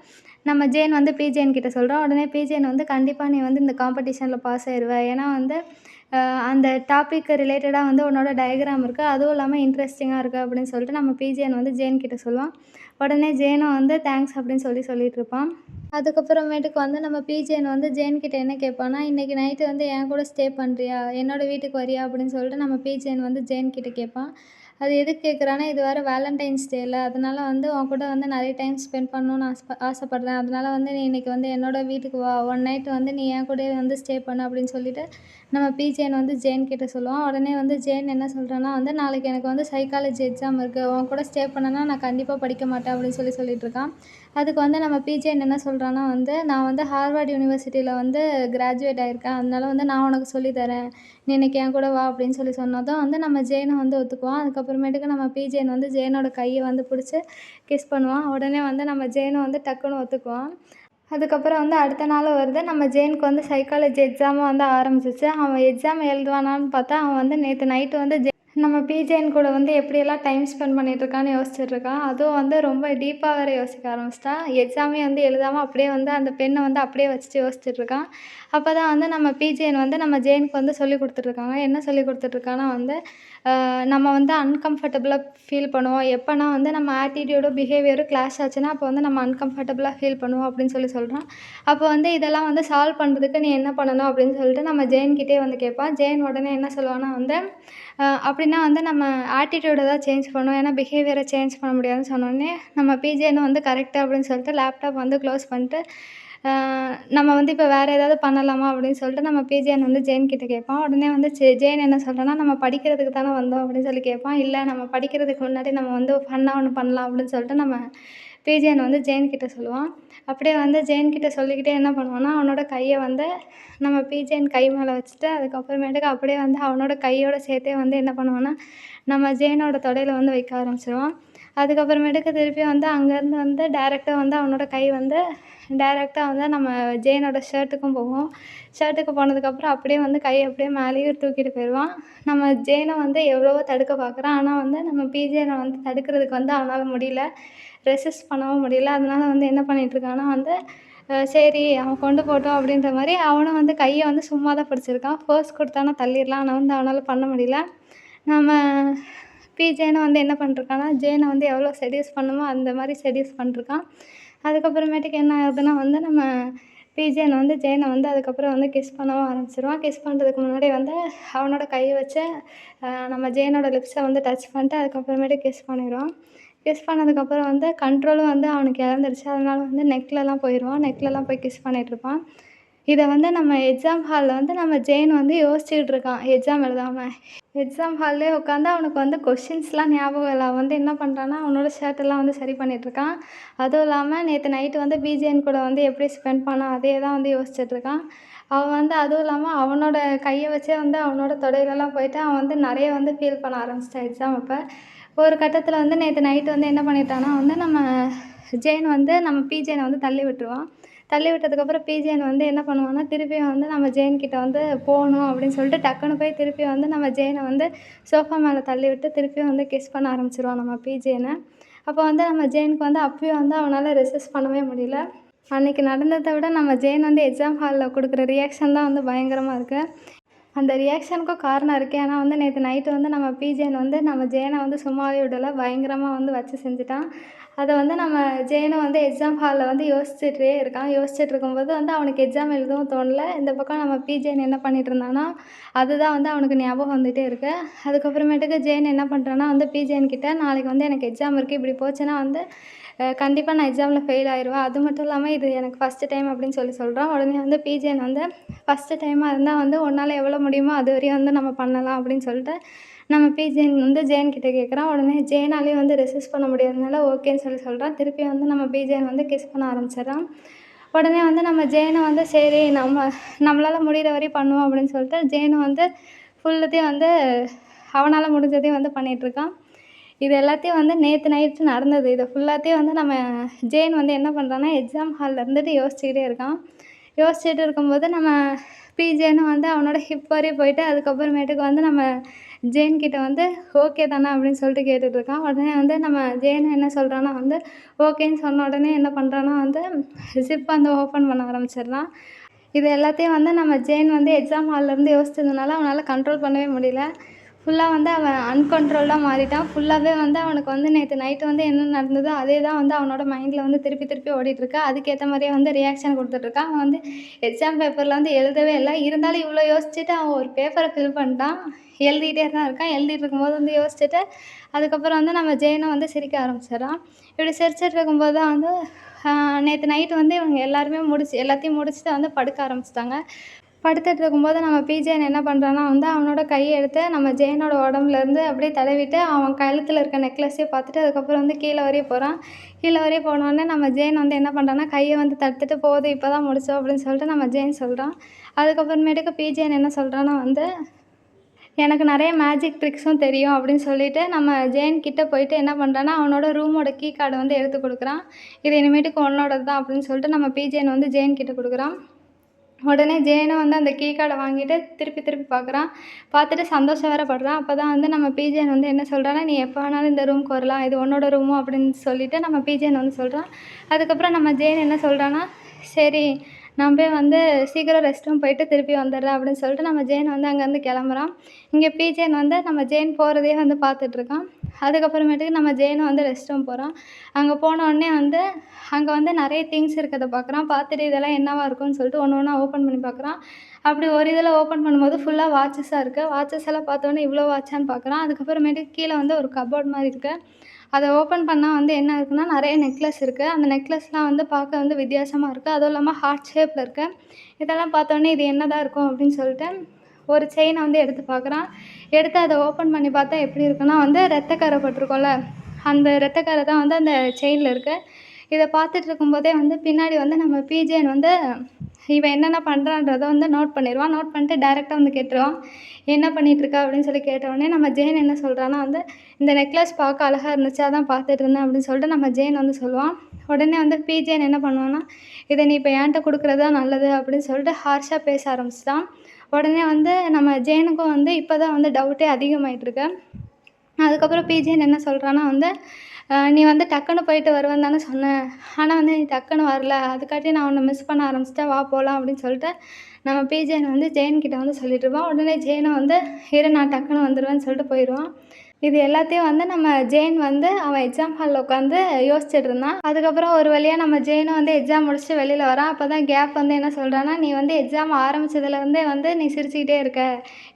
நம்ம ஜேன் வந்து பிஜேன் கிட்ட சொல்கிறோம். உடனே பிஜேன் வந்து கண்டிப்பாக நீ வந்து இந்த காம்படிஷனில் பாஸ் ஆயிடுவ. ஏன்னா வந்து அந்த டாப்பிக்கு ரிலேட்டடாக வந்து உன்னோட டயக்ராம் இருக்குது, அதுவும் இல்லாமல் இன்ட்ரெஸ்டிங்காக இருக்குது அப்படின்னு சொல்லிட்டு நம்ம பிஜேன் வந்து ஜேன் கிட்ட சொல்லுவான். உடனே ஜேனும் வந்து தேங்க்ஸ் அப்படின்னு சொல்லிட்டுருப்பான். அதுக்கப்புறமேட்டுக்கு வந்து நம்ம பிஜேன் வந்து ஜேன் கிட்ட என்ன கேட்பான்னா, இன்றைக்கி நைட்டு வந்து என் கூட ஸ்டே பண்ணுறியா, என்னோடய வீட்டுக்கு வரியா அப்படின்னு சொல்லிட்டு நம்ம பிஜேன் வந்து ஜேன் கிட்ட கேட்பான். அது எதுக்கு கேட்குறான்னா, இது வேறு வேலண்டைன்ஸ் டேல, அதனால வந்து உன் கூட வந்து நிறைய டைம் ஸ்பெண்ட் பண்ணணும்னு ஆசைப்பட்றேன். அதனால வந்து நீ இன்றைக்கி வந்து என்னோடய வீட்டுக்கு வா, ஒன் நைட் வந்து நீ என் கூடயே வந்து ஸ்டே பண்ணு அப்படின்னு சொல்லிட்டு நம்ம பிஜேன் வந்து ஜேன் கிட்ட சொல்லுவான். உடனே வந்து ஜேன் என்ன சொல்கிறான்னா வந்து, நாளைக்கு எனக்கு வந்து சைக்காலஜி எக்ஸாம் இருக்குது, உன் கூட ஸ்டே பண்ணேன்னா நான் கண்டிப்பாக படிக்க மாட்டேன் அப்படின்னு சொல்லிட்டுருக்கான். அதுக்கு வந்து நம்ம பிஜேன்னு என்ன சொல்கிறான்னா வந்து, நான் வந்து ஹார்வர்ட் யூனிவர்சிட்டியில் வந்து கிராஜுவேட் ஆகியிருக்கேன். அதனால வந்து நான் உனக்கு சொல்லி தரேன். நீ இன்னைக்கு என் கூட வா அப்படின்னு சொன்னதும் வந்து நம்ம ஜேனை வந்து ஒத்துக்குவான். அதுக்கப்புறமேட்டுக்கு நம்ம பிஜேன் வந்து ஜேனோட கையை வந்து பிடிச்சி கிஸ் பண்ணுவான். உடனே வந்து நம்ம ஜேனை வந்து டக்குன்னு ஒத்துக்குவான். அதுக்கப்புறம் வந்து அடுத்த நாள் வருது. நம்ம ஜேனுக்கு வந்து சைக்காலஜி எக்ஸாமும் வந்து ஆரம்பிச்சிச்சு. அவன் எக்ஸாம் எழுதுவானான்னு பார்த்தா, அவன் வந்து நேற்று நைட்டு வந்து நம்ம பிஜேன் கூட வந்து எப்படியெல்லாம் டைம் ஸ்பெண்ட் பண்ணிகிட்ருக்கான்னு யோசிச்சுட்ருக்கான். அதுவும் வந்து ரொம்ப டீப்பாக வேறு யோசிக்க ஆரம்பிச்சிட்டான். எக்ஸாமே வந்து எழுதாமல் அப்படியே வந்து அந்த பெண்ணை வந்து அப்படியே வச்சுட்டு யோசிச்சுட்ருக்கான். அப்போ தான் வந்து நம்ம பிஜேன் வந்து நம்ம ஜேனுக்கு வந்து சொல்லிக் கொடுத்துட்ருக்காங்க. என்ன சொல்லிக் கொடுத்துட்ருக்கான்னா வந்து, நம்ம வந்து அன்கம்ஃபர்டபுளாக ஃபீல் பண்ணுவோம். எப்போனா வந்து நம்ம ஆட்டிடியூடும் பிஹேவியரும் கிளாஷ் ஆச்சுன்னா, அப்போ வந்து நம்ம அன்கம்ஃபர்டபுளாக ஃபீல் பண்ணுவோம் அப்படின்னு சொல்கிறான். அப்போ வந்து இதெல்லாம் வந்து சால்வ் பண்ணுறதுக்கு நீ என்ன பண்ணணும் அப்படின்னு சொல்லிட்டு நம்ம ஜேன்கிட்டே வந்து கேட்பான். ஜேன் உடனே என்ன சொல்லுவான்னா வந்து, அப்படின்னா வந்து நம்ம ஆட்டிடியூட தான் சேஞ்ச் பண்ணணும். ஏன்னா பிஹேவியரை சேஞ்ச் பண்ண முடியாதுன்னு சொன்னோடனே, நம்ம பிஜேன்னு வந்து கரெக்டு அப்படின்னு சொல்லிட்டு லேப்டாப் வந்து க்ளோஸ் பண்ணிட்டு, நம்ம வந்து இப்போ வேறு ஏதாவது பண்ணலாமா அப்படின்னு சொல்லிட்டு நம்ம பிஜேன் வந்து ஜேன் கிட்டே கேட்பான். உடனே வந்து ஜேன் என்ன சொல்கிறான்னா, நம்ம படிக்கிறதுக்கு தானே வந்தோம் அப்படின்னு சொல்லி கேட்பான். இல்லை, நம்ம படிக்கிறதுக்கு முன்னாடி நம்ம வந்து ஃபன்னாக ஒன்று பண்ணலாம் அப்படின்னு சொல்லிட்டு நம்ம பிஜேன் வந்து ஜேன் கிட்டே சொல்லுவான். அப்படியே வந்து ஜேன் கிட்டே சொல்லிக்கிட்டே என்ன பண்ணுவான்னா, அவனோட கையை வந்து நம்ம பிஜேன் கை மேலே வச்சுட்டு, அதுக்கப்புறமேட்டுக்கு அப்படியே வந்து அவனோட கையோட சேர்த்தே வந்து என்ன பண்ணுவான்னா, நம்ம ஜேனோட தொடையில் வந்து வைக்க ஆரம்பிச்சிருவான். அதுக்கப்புறமேட்டுக்கு திருப்பி வந்து அங்கேருந்து வந்து டேரெக்டாக வந்து அவனோட கை வந்து டேரெக்டாக வந்து நம்ம ஜேனோட ஷர்ட்டுக்கும் போகும். ஷர்ட்டுக்கு போனதுக்கப்புறம் அப்படியே வந்து கையை அப்படியே மேலேயே தூக்கிட்டு போயிடுவான். நம்ம ஜேனை வந்து எவ்வளவோ தடுக்க பார்க்குறான். ஆனால் வந்து நம்ம பிஜேனை வந்து தடுக்கிறதுக்கு வந்து அவனால் முடியல. ரெசிஸ்ட் பண்ணவும் முடியல. அதனால வந்து என்ன பண்ணிகிட்ருக்கான்னா வந்து, சரி அவன் கொண்டு போகட்டும் அப்படின்ற மாதிரி அவனும் வந்து கையை வந்து சும்மா தான் பிடிச்சிருக்கான். ஃபோர்ஸ் கொடுத்தானா தள்ளிடலாம். ஆனால் வந்து அவனால் பண்ண முடியல. நம்ம பிஜேனை வந்து என்ன பண்ணிருக்கான்னா, ஜேனை வந்து எவ்வளோ செடியூஸ் பண்ணுமோ அந்த மாதிரி செடியூஸ் பண்ணிருக்கான். அதுக்கப்புறமேட்டுக்கு என்ன ஆகுதுன்னா வந்து, நம்ம பிஜேன் வந்து ஜேனை வந்து அதுக்கப்புறம் வந்து கிஸ் பண்ணவும் ஆரம்பிச்சிருவான். கிஸ் பண்ணுறதுக்கு முன்னாடி வந்து அவனோட கையை வச்சு நம்ம ஜேனோட லிப்ஸை வந்து டச் பண்ணிட்டு அதுக்கப்புறமேட்டு கிஸ் பண்ணிடுவான். கிஸ் பண்ணதுக்கப்புறம் வந்து கண்ட்ரோலும் வந்து அவனுக்கு இழந்துருச்சு. அதனால வந்து நெக்லலாம் போயிடுவான். நெக்லலாம் போய் கிஸ் பண்ணிகிட்ருப்பான். இதை வந்து நம்ம எக்ஸாம் ஹாலில் வந்து நம்ம ஜேன் வந்து யோசிச்சுக்கிட்டு இருக்கான் எக்ஸாம் எழுதாமல். எக்ஸாம் ஹால்லே உட்காந்து அவனுக்கு வந்து கொஷின்ஸ்லாம் ஞாபகம் இல்லை. அவன் வந்து என்ன பண்ணுறான்னா, அவனோட ஷர்ட்டெல்லாம் வந்து சரி பண்ணிகிட்ருக்கான். அதுவும் இல்லாமல் நேற்று நைட்டு வந்து பிஜேன் கூட வந்து எப்படி ஸ்பெண்ட் பண்ணான் அதே தான் வந்து யோசிச்சுட்ருக்கான். அவன் வந்து அதுவும் இல்லாமல் அவனோட கையை வச்சே வந்து அவனோட தொடையிலலாம் போயிட்டு அவன் வந்து நிறைய வந்து ஃபீல் பண்ண ஆரம்பிச்சிட்டான் எக்ஸாம் அப்போ. ஒரு கட்டத்தில் வந்து நேற்று நைட்டு வந்து என்ன பண்ணிட்டான்னா வந்து நம்ம ஜேன் வந்து நம்ம பிஜேனை வந்து தள்ளி விட்டுருவான். தள்ளி விட்டதுக்கப்புறம் பிஜேன் வந்து என்ன பண்ணுவான்னா, திருப்பியும் வந்து நம்ம ஜேன்கிட்ட வந்து போகணும் அப்படின்னு சொல்லிட்டு டக்குன்னு போய் திருப்பி வந்து நம்ம ஜேனை வந்து சோஃபா மேலே தள்ளி விட்டு திருப்பியும் வந்து கிஸ் பண்ண ஆரம்பிச்சிருவான் நம்ம பிஜேனை. அப்போ வந்து நம்ம ஜேனுக்கு வந்து அப்பயும் வந்து அவனால் ரெசிஸ்ட் பண்ணவே முடியல. அன்றைக்கி நடந்ததை விட நம்ம ஜேன் வந்து எக்ஸாம் ஹாலில் கொடுக்குற ரியாக்ஷன் தான் வந்து பயங்கரமாக இருக்குது. அந்த ரியாக்ஷனுக்கும் காரணம் இருக்குது. ஏன்னா வந்து நேற்று நைட்டு வந்து நம்ம பிஜேன் வந்து நம்ம ஜேனை வந்து சும்மாவே விடலை, பயங்கரமாக வந்து வச்சு செஞ்சுட்டான். அதை வந்து நம்ம ஜேனை வந்து எக்ஸாம் ஹாலில் வந்து யோசிச்சுட்டே இருக்கான். யோசிச்சுட்டு இருக்கும்போது வந்து அவனுக்கு எக்ஸாம் எழுதவும் தோணல. இந்த பக்கம் நம்ம பிஜேன் என்ன பண்ணிகிட்டு இருந்தான்னா, அதுதான் வந்து அவனுக்கு ஞாபகம் வந்துகிட்டே இருக்குது. அதுக்கப்புறமேட்டுக்கு ஜேன் என்ன பண்ணுறான்னா வந்து பிஜேன்கிட்ட, நாளைக்கு வந்து எனக்கு எக்ஸாம் இருக்குது, இப்படி போச்சுன்னா வந்து கண்டிப்பாக நான் எக்ஸாமில் ஃபெயில் ஆயிடுவேன். அது மட்டும் இல்லாமல் இது எனக்கு ஃபஸ்ட்டு டைம் அப்படின்னு சொல்கிறான். உடனே வந்து பிஜேன் வந்து, ஃபஸ்ட்டு டைமாக இருந்தால் வந்து உன்னால் எவ்வளோ முடியுமோ அது வரையும் வந்து நம்ம பண்ணலாம் அப்படின்னு சொல்லிட்டு நம்ம பிஜேன் வந்து ஜேன் கிட்டே கேட்குறான். உடனே ஜேனாலேயும் வந்து ரெசிஸ்ட் பண்ண முடியாதனால ஓகேன்னு சொல்கிறான். திருப்பி வந்து நம்ம பிஜேன் வந்து கிஸ் பண்ண ஆரம்பிச்சிடறான். உடனே வந்து நம்ம ஜேனை வந்து சரி நம்மளால் முடிகிற வரையும் பண்ணுவோம் அப்படின்னு சொல்லிட்டு ஜேனை வந்து ஃபுல்லுத்தையும் வந்து அவனால் முடிஞ்சதையும் வந்து பண்ணிகிட்ருக்கான். இது எல்லாத்தையும் வந்து நேற்று நைட்டு நடந்தது. இதை ஃபுல்லாத்தையும் வந்து நம்ம ஜேன் வந்து என்ன பண்ணுறான்னா, எக்ஸாம் ஹாலில் இருந்துட்டு யோசிச்சுக்கிட்டே இருக்கான். யோசிச்சுட்டு இருக்கும்போது நம்ம பிஜேனும் வந்து அவனோட ஹிப் வரையும் போயிட்டு அதுக்கப்புறமேட்டுக்கு வந்து நம்ம ஜேன் கிட்ட வந்து ஓகே தானே அப்படின்னு சொல்லிட்டு கேட்டுட்ருக்கான். உடனே வந்து நம்ம ஜேன் என்ன சொல்கிறான்னா வந்து ஓகேன்னு சொன்ன உடனே என்ன பண்ணுறான்னா வந்து ஜிப் வந்து ஓப்பன் பண்ண ஆரம்பிச்சிடுறான். இது எல்லாத்தையும் வந்து நம்ம ஜேன் வந்து எக்ஸாம் ஹால்லேருந்து யோசிச்சதுனால அவனால் கண்ட்ரோல் பண்ணவே முடியல. ஃபுல்லாக வந்து அவன் அன்கண்ட்ரோல்டாக மாறிட்டான். ஃபுல்லாகவே வந்து அவனுக்கு வந்து நேற்று நைட்டு வந்து என்ன நடந்ததோ அதே தான் வந்து அவனோட மைண்டில் வந்து திருப்பி திருப்பி ஓடிட்டுருக்கு. அதுக்கேற்ற மாதிரியே வந்து ரியாக்ஷன் கொடுத்துட்ருக்கான். அவன் வந்து எக்ஸாம் பேப்பரில் வந்து எழுதவே இல்லை. இருந்தாலும் இவ்வளோ யோசிச்சுட்டு அவன் ஒரு பேப்பரை ஃபில் பண்ணிட்டான். எழுதிக்கிட்டே தான் இருக்கான். எழுதிட்டு இருக்கும்போது வந்து யோசிச்சுட்டு அதுக்கப்புறம் வந்து நம்ம ஜேனை வந்து சிரிக்க ஆரம்பிச்சிடறான். இப்படி சிரிச்சிட்டு இருக்கும்போது தான் வந்து நேற்று நைட்டு வந்து இவங்க எல்லாத்தையும் முடிச்சுட்டு வந்து படுக்க ஆரம்பிச்சிட்டாங்க. படுத்துட்டு இருக்கும்போது நம்ம பிஜேன் என்ன பண்ணுறான்னா வந்து அவனோட கையை எடுத்து நம்ம ஜெயனோட உடம்புலேருந்து அப்படியே தடவிட்டு அவன் கழுத்தில் இருக்க நெக்லஸையும் பார்த்துட்டு அதுக்கப்புறம் வந்து கீழே வரையும் போகிறான். கீழே வரையும் போனோடனே நம்ம ஜெயன் வந்து என்ன பண்ணுறான்னா கையை வந்து தடுத்துட்டு போதும் இப்போ தான் முடிச்சோம் அப்படின்னு சொல்லிட்டு நம்ம ஜெயன் சொல்கிறான். அதுக்கப்புறமேட்டுக்கு பிஜேன் என்ன சொல்கிறான்னா வந்து எனக்கு நிறைய மேஜிக் ட்ரிக்ஸும் தெரியும் அப்படின்னு சொல்லிட்டு நம்ம ஜெயன் கிட்ட போயிட்டு என்ன பண்ணுறான்னா அவனோட ரூமோட கீ கார்டை வந்து எடுத்து கொடுக்குறான். இது இனிமேட்டுக்கு உன்னோடது தான் அப்படின்னு சொல்லிட்டு நம்ம பிஜேன் வந்து ஜெயன் கிட்ட கொடுக்குறான். உடனே ஜெயனும் வந்து அந்த கீ கார்டை வாங்கிட்டு திருப்பி திருப்பி பார்க்குறான். பார்த்துட்டு சந்தோஷம் வேற படுறான். அப்போ தான் வந்து நம்ம பிஜேன் வந்து என்ன சொல்கிறான்னா நீ எப்போ வேணாலும் இந்த ரூமுக்கு வரலாம், இது உன்னோட ரூமு அப்படின்னு சொல்லிட்டு நம்ம பிஜேன் வந்து சொல்கிறான். அதுக்கப்புறம் நம்ம ஜெயன் என்ன சொல்கிறான்னா சரி நான் போய் வந்து சீக்கிரம் ரெஸ்ட் ரூம் போயிட்டு திருப்பி வந்துடுறேன் அப்படின்னு சொல்லிட்டு நம்ம ஜெயன் வந்து அங்கேருந்து கிளம்புறான். இங்கே பிஜேன் வந்து நம்ம ஜெயன் போகிறதையே வந்து பார்த்துட்ருக்கான். அதுக்கப்புறமேட்டுக்கு நம்ம ஜெயனும் வந்து ரெஸ்ட் ரூம் போகிறான். அங்கே போனோடனே வந்து அங்கே வந்து நிறைய திங்ஸ் இருக்கிறத பார்க்குறான். பார்த்துட்டு இதெல்லாம் என்னவா இருக்கும்னு சொல்லிட்டு ஒன்று ஒன்றா ஓப்பன் பண்ணி பார்க்குறான். அப்படி ஒரு இதில் ஓப்பன் பண்ணும்போது ஃபுல்லாக வாட்சஸாக இருக்குது. வாட்சஸ் எல்லாம் பார்த்தோன்னே இவ்வளோ வாட்சான்னு பார்க்குறான். அதுக்கப்புறமேட்டுக்கு கீழே வந்து ஒரு கபோர்ட் மாதிரி இருக்குது. அதை ஓப்பன் பண்ணால் வந்து என்ன இருக்குன்னா நிறைய நெக்லஸ் இருக்குது. அந்த நெக்லஸ்லாம் வந்து பார்க்க வந்து வித்தியாசமாக இருக்குது. அதுவும் இல்லாமல் ஹார்ட் ஷேப்பில் இருக்குது. இதெல்லாம் பார்த்தோன்னே இது என்னதான் இருக்கும் அப்படின்னு சொல்லிட்டு ஒரு செயினை வந்து எடுத்து பார்க்குறான். எடுத்து அதை ஓப்பன் பண்ணி பார்த்தா எப்படி இருக்குன்னா வந்து ரத்தக்கரை பட்டிருக்கோம்ல, அந்த ரத்தக்கரை தான் வந்து அந்த செயினில் இருக்குது. இதை பார்த்துட்டு இருக்கும்போதே வந்து பின்னாடி வந்து நம்ம பிஜேன் வந்து இவன் என்னென்ன பண்ணுறான்றதை வந்து நோட் பண்ணிடுவான். நோட் பண்ணிட்டு டேரெக்டாக வந்து கேட்டுருவான் என்ன பண்ணிகிட்ருக்க அப்படின்னு சொல்லி கேட்டவுடனே நம்ம ஜெயன் என்ன சொல்கிறான்னா வந்து இந்த நெக்லஸ் பார்க்க அழகாக இருந்துச்சு அதான் பார்த்துட்டு இருந்தேன் அப்படின்னு சொல்லிட்டு நம்ம ஜெயன் வந்து சொல்லுவான். உடனே வந்து பிஜேன் என்ன பண்ணுவான்னா இதை நீ இப்போ என்கிட்ட கொடுக்குறது தான் நல்லது அப்படின்னு சொல்லிட்டு ஹார்ஷாக பேச ஆரம்பிச்சிட்டான். உடனே வந்து நம்ம ஜெயனுக்கும் வந்து இப்போ தான் வந்து டவுட்டே அதிகமாகிட்டுருக்கு. அதுக்கப்புறம் பிஜேன் என்ன சொல்கிறான்னா வந்து நீ வந்து டக்குன்னு போயிட்டு வருவேன்னு தானே சொன்னேன், ஆனால் வந்து நீ டக்குன்னு வரல, அதுக்காட்டி நான் உன்னை மிஸ் பண்ண ஆரம்பிச்சிட்டேன், வா போகலாம் அப்படின்னு சொல்லிட்டு நம்ம பிஜேன் வந்து ஜெயன்கிட்ட வந்து சொல்லிட்டுருப்பான். உடனே ஜெயனை வந்து இரு நான் டக்குன்னு வந்துடுவேன்னு சொல்லிட்டு போயிடுவான். இது எல்லாத்தையும் வந்து நம்ம ஜெயன் வந்து அவன் எக்ஸாம் ஹாலில் உட்காந்து யோசிச்சுட்டு இருந்தான். அதுக்கப்புறம் ஒரு வழியாக நம்ம ஜெயனும் வந்து எக்ஸாம் முடிச்சுட்டு வெளியில் வரான். அப்போ தான் கேப் வந்து என்ன சொல்கிறான்னா நீ வந்து எக்ஸாம் ஆரம்பித்ததுலேருந்தே வந்து நீ சிரிச்சுக்கிட்டே இருக்க,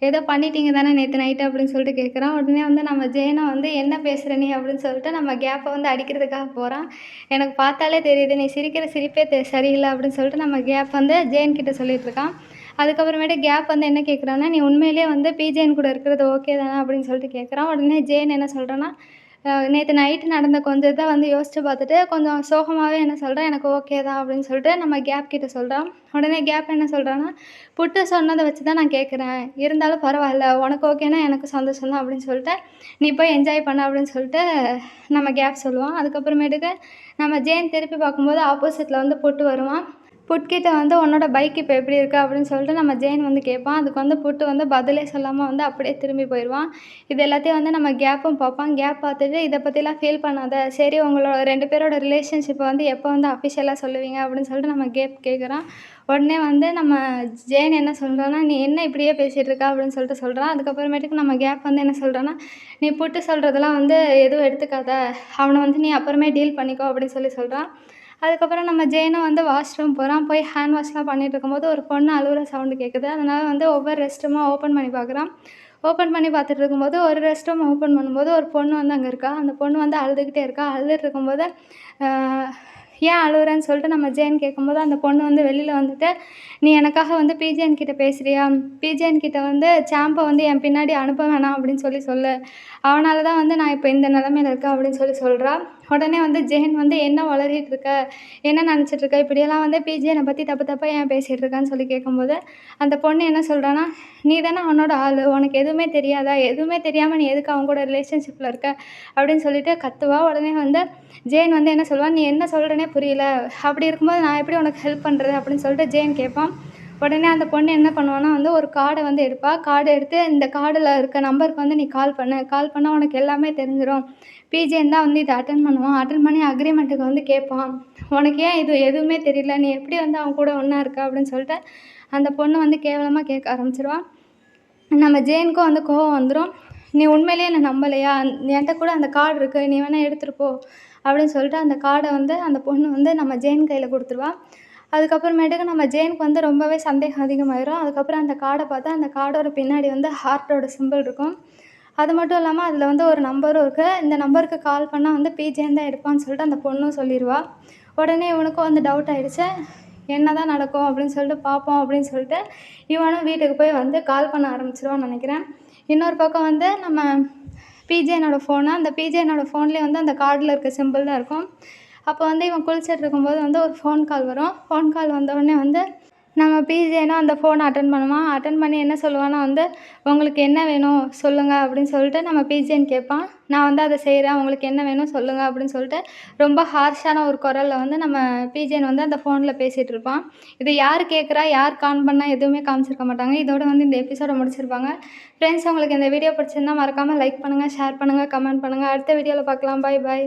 ஏதோ பண்ணிட்டீங்க தானே நேற்று நைட்டு அப்படின்னு சொல்லிட்டு கேட்குறான். உடனே வந்து நம்ம ஜெயனை வந்து என்ன பேசுகிற நீ அப்படின்னு சொல்லிட்டு நம்ம கேப்பை வந்து அடிக்கிறதுக்காக போகிறான். எனக்கு பார்த்தாலே தெரியுது நீ சிரிக்கிற சிரிப்பே சரியில்லை அப்படின்னு சொல்லிட்டு நம்ம கேப் வந்து ஜெயன் கிட்ட சொல்லிட்டு இருக்கான். அதுக்கப்புறமேட்டு கேப் வந்து என்ன கேட்குறான்னா நீ உண்மையிலேயே வந்து பிஜேன் கூட இருக்கிறது ஓகே தானே அப்படின்னு சொல்லிட்டு கேட்குறான். உடனே ஜெயன் என்ன சொல்கிறான்னா நேற்று நைட்டு நடந்த கொஞ்சம் இதை வந்து யோசித்து பார்த்துட்டு கொஞ்சம் சோகமாகவே என்ன சொல்கிறேன் எனக்கு ஓகே தான் அப்படின்னு சொல்லிட்டு நம்ம கேப் கிட்ட சொல்கிறான். உடனே கேப் என்ன சொல்கிறான்னா புட்டு சொன்னதை வச்சு தான் நான் கேட்குறேன், இருந்தாலும் பரவாயில்ல உனக்கு ஓகேனா எனக்கு சந்தோஷம் தான் அப்படின்னு சொல்லிட்டு நீ போய் என்ஜாய் பண்ண அப்படின்னு சொல்லிட்டு நம்ம கேப் சொல்லுவான். அதுக்கப்புறமேட்டுக்கு நம்ம ஜெயன் திருப்பி பார்க்கும்போது ஆப்போசிட்டில் வந்து புட்டு வருவான். புட்கிட்ட வந்து உன்னோட பைக் இப்போ எப்படி இருக்குது அப்படின்னு சொல்லிட்டு நம்ம ஜெயன் வந்து கேட்பான். அதுக்கு வந்து புட்டு வந்து பதிலே சொல்லாமல் வந்து அப்படியே திரும்பி போயிடுவான். இது எல்லாத்தையும் வந்து நம்ம கேப்பும் பார்ப்பான். கேப் பார்த்துட்டு இதை பற்றிலாம் ஃபீல் பண்ணாத, சரி உங்களோட 2 பேரோட ரிலேஷன்ஷிப்பை வந்து எப்போ வந்து அஃபிஷியலாக சொல்லுவீங்க அப்படின்னு சொல்லிட்டு நம்ம கேப் கேட்குறான். உடனே வந்து நம்ம ஜெயன் என்ன சொல்கிறான்னா நீ என்ன இப்படியே பேசிகிட்டு இருக்கா அப்படின்னு சொல்லிட்டு சொல்கிறான். அதுக்கப்புறமேட்டுக்கு நம்ம கேப் வந்து என்ன சொல்கிறான்னா நீ புட்டு சொல்கிறதெல்லாம் வந்து எதுவும் எடுத்துக்காத, அவனை வந்து நீ அப்புறமே டீல் பண்ணிக்கோ அப்படின்னு சொல்கிறான். அதுக்கப்புறம் நம்ம ஜெயனும் வந்து வாஷ்ரூம் போகிறான். போய் ஹேண்ட் வாஷ்லாம் பண்ணிகிட்டு இருக்கும்போது ஒரு பொண்ணு அழுகுற சவுண்டு கேட்குது. அதனால் வந்து ஒவ்வொரு ரெஸ்ட் ரூமாக ஓப்பன் பண்ணி பார்க்குறான். ஓப்பன் பண்ணி பார்த்துட்டு இருக்கும்போது ஒரு ரெஸ்ட் ரூம் ஓப்பன் பண்ணும்போது ஒரு பொண்ணு வந்து அங்கே இருக்கா. அந்த பொண்ணு வந்து அழுதுகிட்டே இருக்கா. அழுதுட்டு இருக்கும்போது ஏன் அழுகுறேன்னு சொல்லிட்டு நம்ம ஜெயன் கேட்கும்போது அந்த பொண்ணு வந்து வெளியில் வந்துட்டு நீ எனக்காக வந்து பிஜேன் கிட்ட பேசுகிறியா, பிஜேன் கிட்ட வந்து சாம்பை வந்து என் பின்னாடி அனுப்ப வேணாம் அப்படின்னு சொல்லு, அவனால தான் வந்து நான் இப்போ இந்த நிலமையில இருக்கேன் அப்படின்னு சொல்கிறா. உடனே வந்து ஜெயன் வந்து என்ன வளரிட்டு இருக்க, என்ன நினச்சிட்ருக்க, இப்படியெல்லாம் வந்து பிஜேனை பற்றி தப்பாக ஏன் பேசிகிட்டு இருக்கான்னு சொல்லி கேட்கும்போது அந்த பொண்ணு என்ன சொல்கிறான்னா நீ தானே அவனோட ஆள், உனக்கு எதுவுமே தெரியாதா, எதுவுமே தெரியாமல் நீ எதுக்கு அவங்க கூட ரிலேஷன்ஷிப்பில் இருக்க அப்படின்னு சொல்லிட்டு கத்துவா. உடனே வந்து ஜெயன் வந்து என்ன சொல்லுவான், நீ என்ன சொல்கிறேனே புரியல, அப்படி இருக்கும்போது நான் எப்படி உனக்கு ஹெல்ப் பண்ணுறது அப்படின்னு சொல்லிட்டு ஜெயன் கேட்பான். உடனே அந்த பொண்ணு என்ன பண்ணுவான்னா வந்து ஒரு கார்டை வந்து எடுப்பாள். கார்டை எடுத்து இந்த கார்டில் இருக்க நம்பருக்கு வந்து நீ கால் பண்ணால் உனக்கு எல்லாமே தெரிஞ்சிடும், பிஜேன் தான் வந்து இதை அட்டன் பண்ணுவான், அட்டன் பண்ணி அக்ரிமெண்ட்டுக்கு வந்து கேட்பான், உனக்கு ஏன் இது எதுவுமே தெரியல, நீ எப்படி வந்து அவன் கூட ஒன்றா இருக்க அப்படின்னு சொல்லிட்டு அந்த பொண்ணு வந்து கேவலமாக கேட்க ஆரம்பிச்சிருவான். நம்ம ஜெயனுக்கும் வந்து கோவம் வந்துடும். நீ உண்மையிலேயே என்னை நம்பலையா, என்கிட்ட கூட அந்த கார்டு இருக்குது, நீ வேணால் எடுத்துகிட்டு போ அப்படின்னு சொல்லிட்டு அந்த கார்டை வந்து அந்த பொண்ணு வந்து நம்ம ஜெயன் கையில் கொடுத்துருவா. அதுக்கப்புறமேட்டுக்கு நம்ம ஜெயனுக்கு வந்து ரொம்பவே சந்தேகம் அதிகமாகிடும். அதுக்கப்புறம் அந்த கார்டை பார்த்தா அந்த கார்டோட பின்னாடி வந்து ஹார்ட்டோட சிம்பிள் இருக்கும். அது மட்டும் இல்லாமல் அதில் வந்து ஒரு நம்பரும் இருக்குது. இந்த நம்பருக்கு கால் பண்ணால் வந்து பிஜேன் தான் எடுப்பான்னு சொல்லிட்டு அந்த பொண்ணும் சொல்லிடுவா. உடனே இவனுக்கும் வந்து டவுட் ஆகிடுச்சு, என்ன தான் நடக்கும் அப்படின்னு சொல்லிட்டு பார்ப்போம் அப்படின்னு சொல்லிட்டு இவனும் வீட்டுக்கு போய் வந்து கால் பண்ண ஆரம்பிச்சிருவான்னு நினைக்கிறேன். இன்னொரு பக்கம் வந்து நம்ம பிஜேனோட ஃபோனு, அந்த பிஜேனோட ஃபோன்லேயே வந்து அந்த கார்டில் இருக்க சிம்பிள் தான் இருக்கும். அப்போ வந்து இவன் குளிச்சுட்டு இருக்கும்போது வந்து ஒரு ஃபோன் கால் வரும். ஃபோன் கால் வந்தவுடனே வந்து நம்ம பிஜேனா அந்த ஃபோனை அட்டன் பண்ணுவான். அட்டன் பண்ணி என்ன சொல்லுவான்னா வந்து, உங்களுக்கு என்ன வேணும் சொல்லுங்கள் அப்படின்னு சொல்லிட்டு நம்ம பிஜேன்னு கேட்பான். நான் வந்து அதை செய்கிறேன், உங்களுக்கு என்ன வேணும் சொல்லுங்கள் அப்படின்னு சொல்லிட்டு ரொம்ப ஹார்ஷான ஒரு குரலில் வந்து நம்ம பிஜேன் வந்து அந்த ஃபோனில் பேசிகிட்டு இருப்பான். இது யார் கேட்குறா, யார் கான் பண்ணா எதுவுமே காமிச்சிருக்க மாட்டாங்க. இதோட வந்து இந்த எபிசோட முடிச்சிருப்பாங்க. ஃப்ரெண்ட்ஸ், உங்களுக்கு இந்த வீடியோ பிடிச்சிருந்தா மறக்காமல் லைக் பண்ணுங்கள், ஷேர் பண்ணுங்கள், கமெண்ட் பண்ணுங்கள். அடுத்த வீடியோவில் பார்க்கலாம். பாய் பாய்.